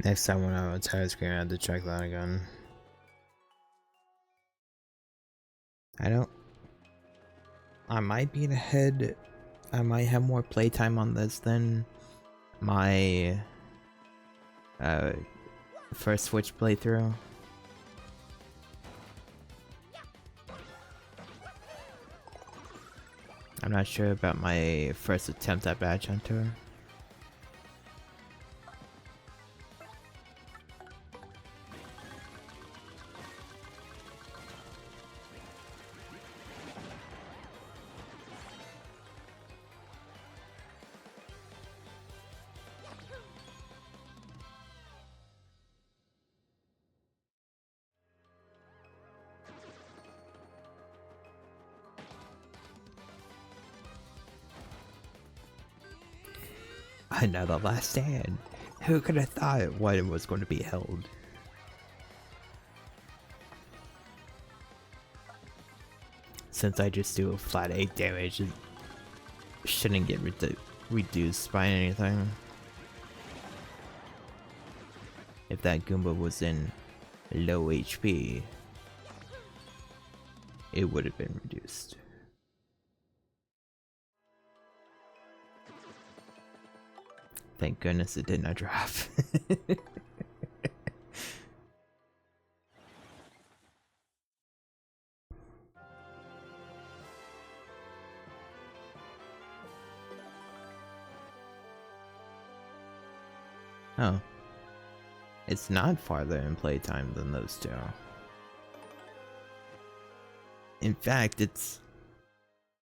Next time when I'm on tired screen, I have to check that again. I might be ahead. I might have more playtime on this than my first Switch playthrough. I'm not sure about my first attempt at Badge Hunter. Another last stand. Who could have thought one was going to be held? Since I just do a flat 8 damage, it shouldn't get reduced by anything. If that Goomba was in low HP, it would have been reduced. Thank goodness it did not drop. Oh. It's not farther in playtime than those two. In fact, it's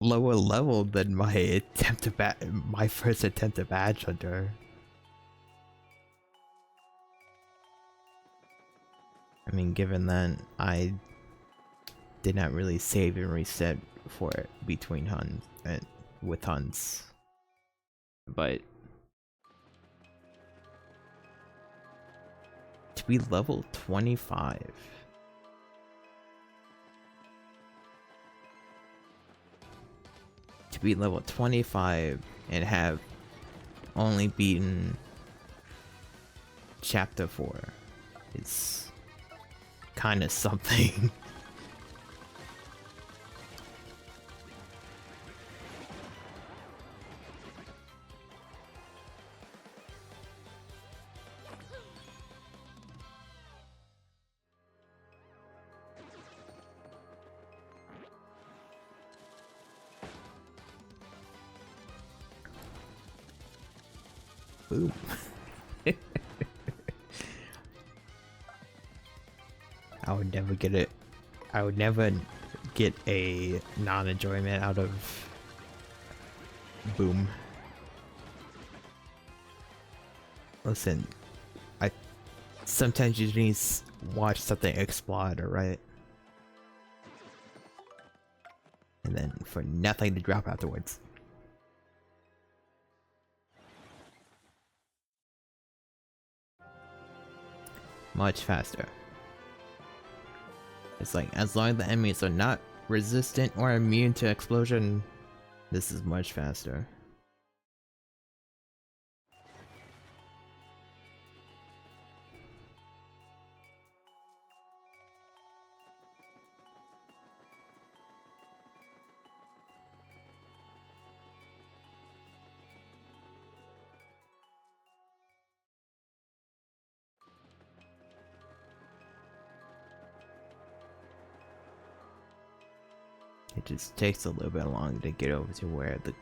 lower level than my first attempt at Badge Hunter. I mean, given that I did not really save and reset for it between hunts and with hunts, but to be level 25. To be level 25 and have only beaten chapter 4 is kind of something. Boom. I would never get it. I would never get a non-enjoyment out of boom. Listen, sometimes you need to watch something explode, right? And then for nothing to drop afterwards. Much faster. It's like, as long as the enemies are not resistant or immune to explosion, this is much faster. It just takes a little bit longer to get over to where the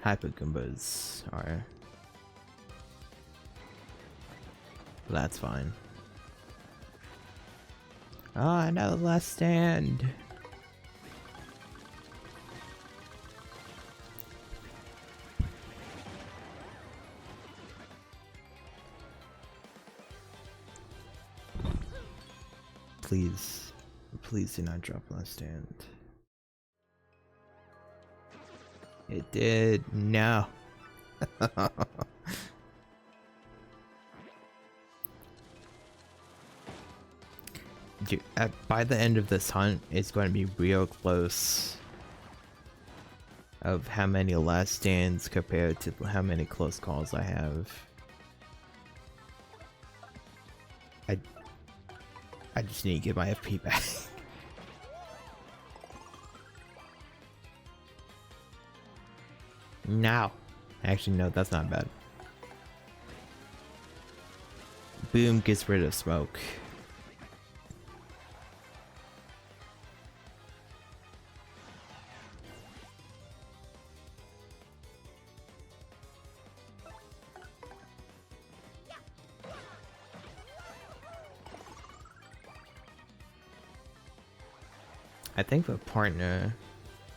Hyper Goombas are. But that's fine. Oh, another last stand! Please, please do not drop last stand. It did. No. Dude, by the end of this hunt, it's going to be real close of how many last stands compared to how many close calls I have. I just need to get my FP back. Now. Actually, no, that's not bad. Boom gets rid of smoke. I think the partner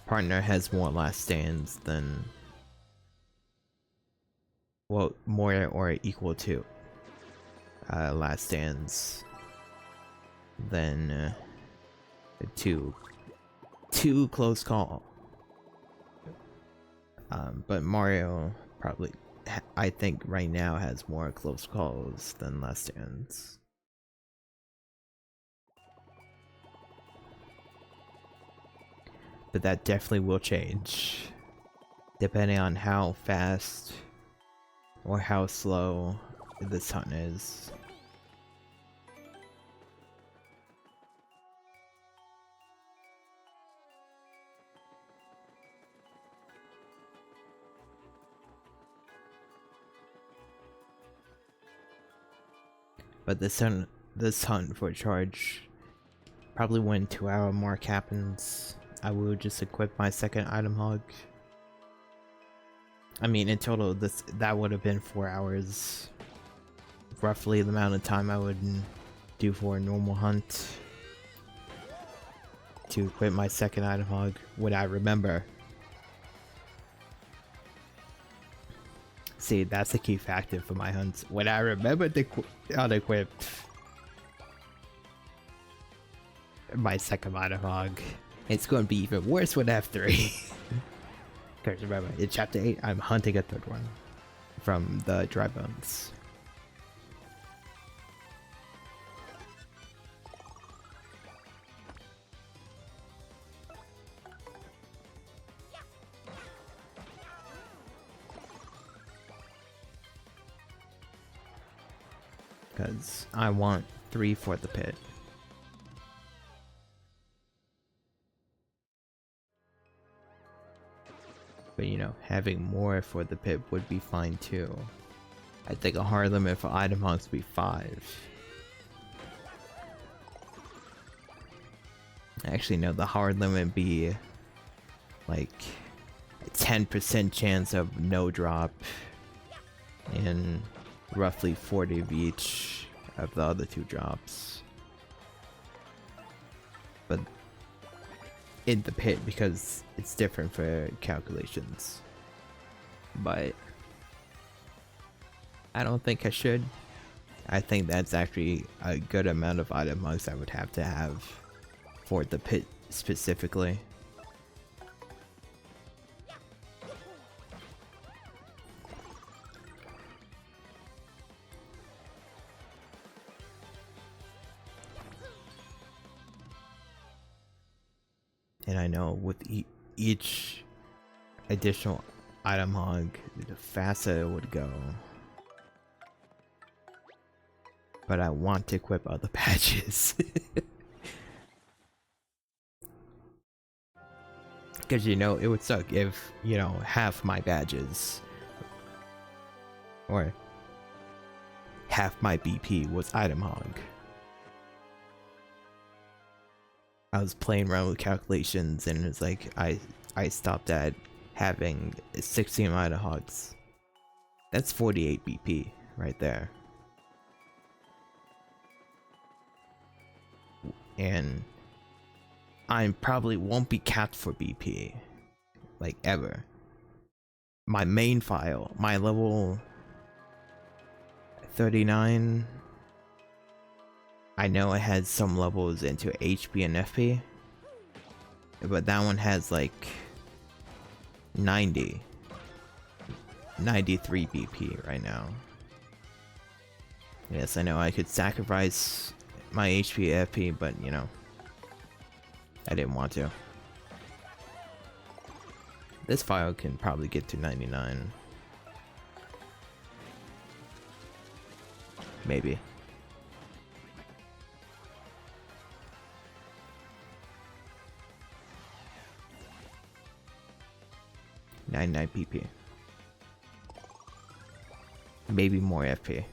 has more last stands than, well, more or equal to last stands than two close call. But Mario probably, I think right now has more close calls than last stands. But that definitely will change depending on how fast or how slow this hunt is. But this hunt for charge, probably when 2-hour mark happens, I will just equip my second item hog. I mean, in total, that would have been 4 hours. Roughly the amount of time I would do for a normal hunt to equip my second item hog. Would I remember? See, that's a key factor for my hunts. When I remember to unequip my second item hog, it's going to be even worse with F3. Because remember, in Chapter 8, I'm hunting a third one from the dry bones. Because I want 3 for the pit. But you know, having more for the pit would be fine too. I think a hard limit for item hogs would be 5. Actually no, the hard limit be like a 10% chance of no drop and roughly 40 of each of the other 2 drops. But in the pit, because it's different for calculations. But I don't think I should. I think that's actually a good amount of item hogs I would have to have for the pit specifically. And I know with each additional item hog, the faster it would go. But I want to equip other patches. Because you know, it would suck if, you know, half my badges or half my BP was item hog. I was playing around with calculations and it's like I stopped at having 16 item hogs. That's 48 BP right there. And I probably won't be capped for BP, like ever. My main file, my level 39, I know it has some levels into HP and FP, but that one has like 93 BP right now. Yes, I know I could sacrifice my HP FP, but you know, I didn't want to. This file can probably get to 99. Maybe. 99 PP. Maybe more FP.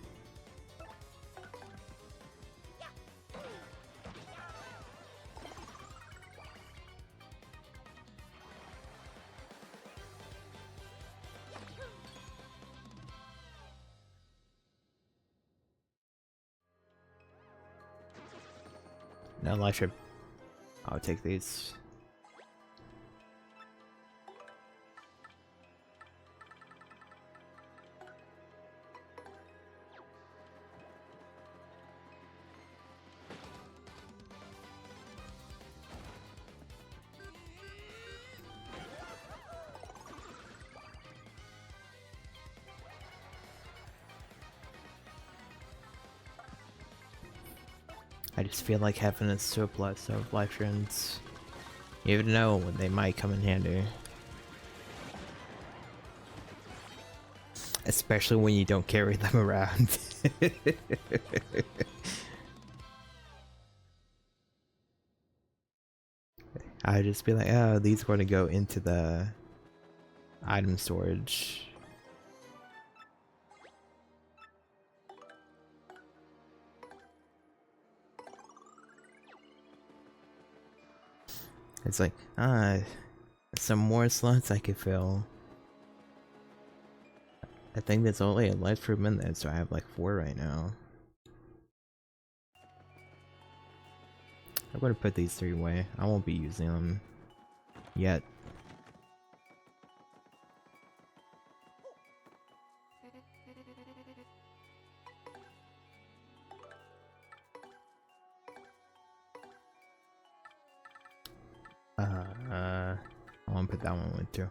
No life ship. I'll take these. I just feel like having a surplus of life runes. You never know when they might come in handy. Especially when you don't carry them around. I'd just be like, oh, these are going to go into the item storage. It's like, some more slots I could fill. I think there's only a life room in there, so I have like 4 right now. I'm gonna put these 3 away. I won't be using them yet. I want to put that one with too.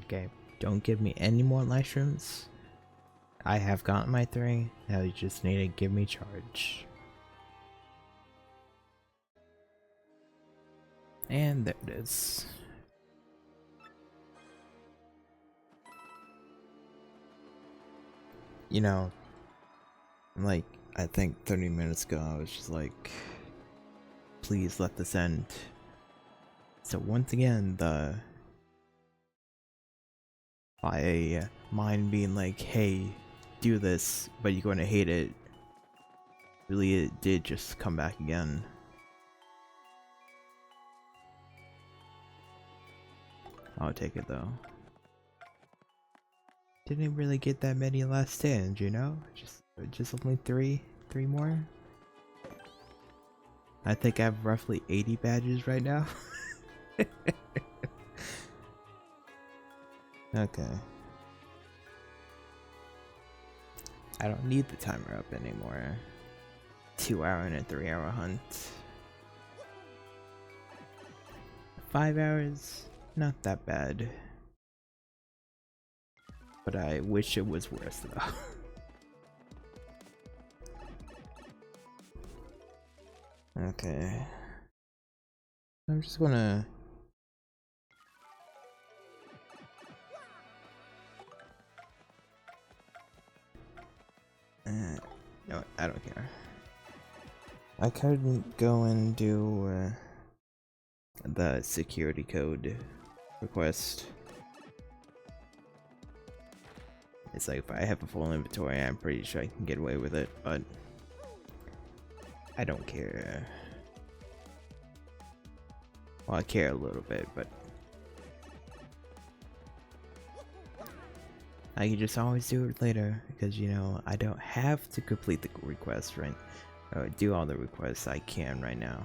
Okay, don't give me any more life rooms. I have gotten my 3, now you just need to give me charge. And there it is. You know, like, I think 30 minutes ago I was just like, please let this end. So once again, my mind being like, hey, do this, but you're going to hate it, really it did just come back again. I'll take it though. Didn't really get that many last stand, you know? Just only three more. I think I have roughly 80 badges right now. Okay. I don't need the timer up anymore. 2-hour and a 3-hour hunt. 5 hours, not that bad. But I wish it was worse though. Okay. I'm just gonna... no, I don't care. I could go and do the security code request. It's like if I have a full inventory, I'm pretty sure I can get away with it, but I don't care. Well, I care a little bit, but I can just always do it later because, you know, I don't have to complete the request, right? Or do all the requests I can right now.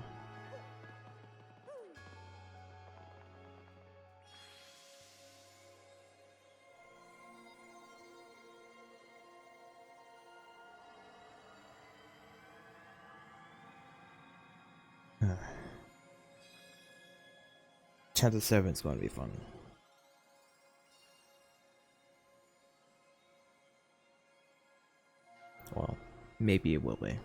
Chapter 7 is going to be fun. Well, Maybe it will be.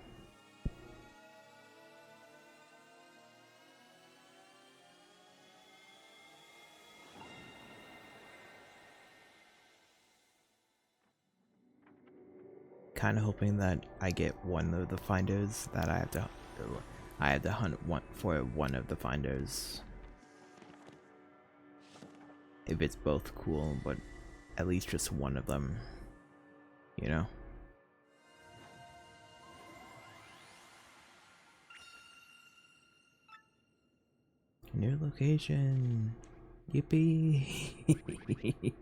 Kind of hoping that I get one of the finders that I have to hunt for one of the finders. If it's both, cool, but at least just one of them, you know? New location! Yippee!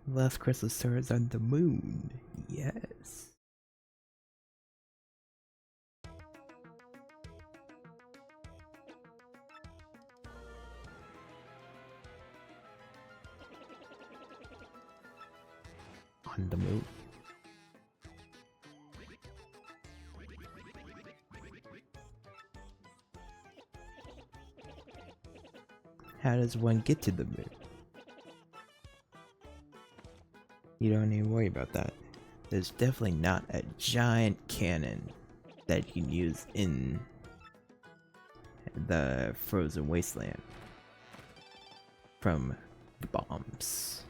Last crystal stars on the moon. Yes. On the moon. How does one get to the moon? You don't even worry about that. There's definitely not a giant cannon that you can use in the frozen wasteland from the bombs.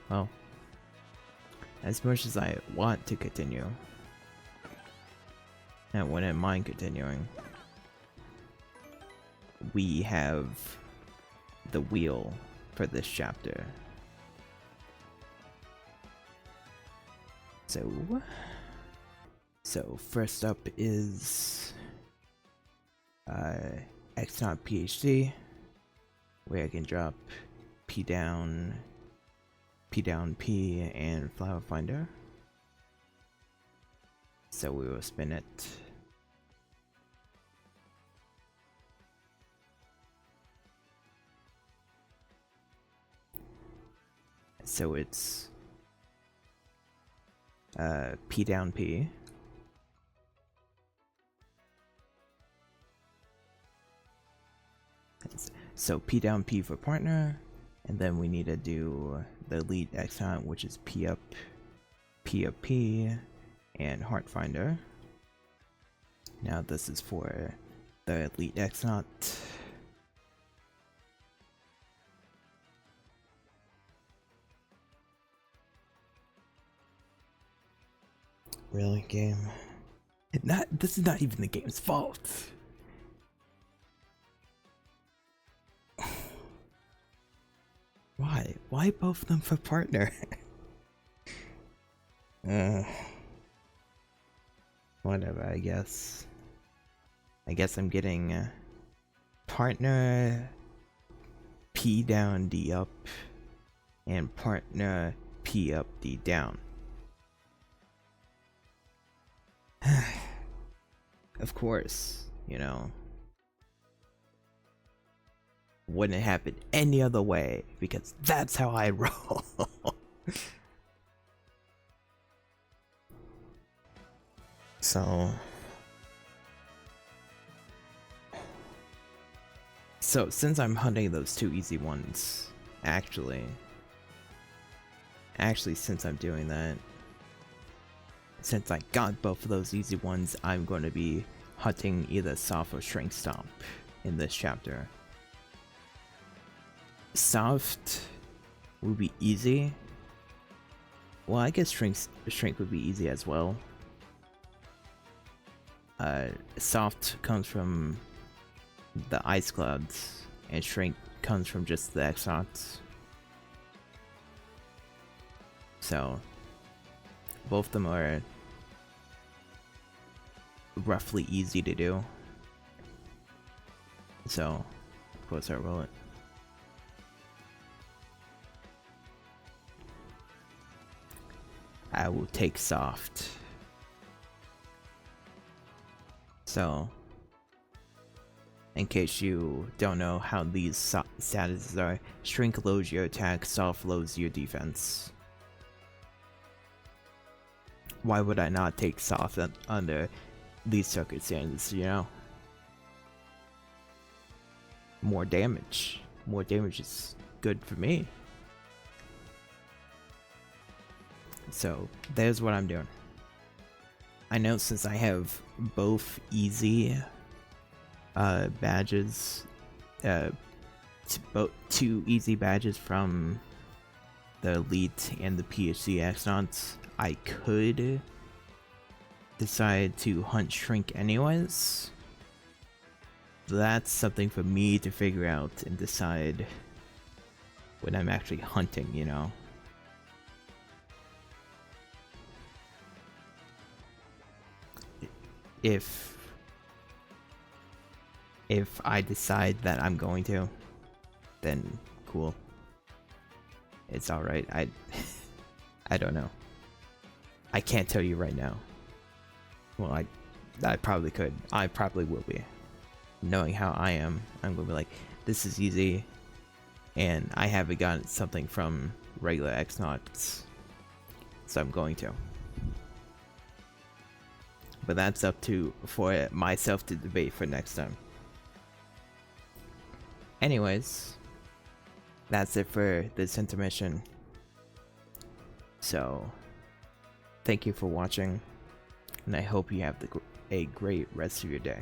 Well, as much as I want to continue, I wouldn't mind continuing. We have the wheel for this chapter. So first up is Int.Ch6 PhD, where I can drop P down P, and Flower Finder. So we will spin it. So it's P down P. So P down P for partner, and then we need to do the lead X-Hunt, which is P up P, and Heart Finder. Now this is for the lead X-Hunt. Really, game? This is not even the game's fault. Why? Why both of them for partner? Whatever, I guess. I guess I'm getting partner P down D up and partner P up D down. Of course, you know. Wouldn't happen any other way, because that's how I roll. So since I'm hunting those two easy ones, actually since I'm doing that, since I got both of those easy ones, I'm going to be hunting either soft or shrink stomp in this chapter. Soft would be easy. Well, I guess shrink would be easy as well. Soft comes from the ice clouds, and shrink comes from just the X-Knots. So both of them are roughly easy to do. So of course I roll it. I will take soft. So, in case you don't know how these statuses are, shrink lowers your attack, soft lowers your defense. Why would I not take soft under these circumstances, you know? More damage. More damage is good for me. So there's what I'm doing. I know since I have both easy badges, two easy badges from the Elite and the PhD astronauts, I could decide to hunt Shrink anyways. That's something for me to figure out and decide when I'm actually hunting, you know. If I decide that I'm going to, then cool. It's alright. I don't know. I can't tell you right now. Well, I probably could. I probably will be. Knowing how I am, I'm gonna be like, this is easy, and I haven't gotten something from regular X-Nauts, so I'm going to. But that's up to for myself to debate for next time. Anyways, that's it for this intermission. So, thank you for watching, and I hope you have a great rest of your day.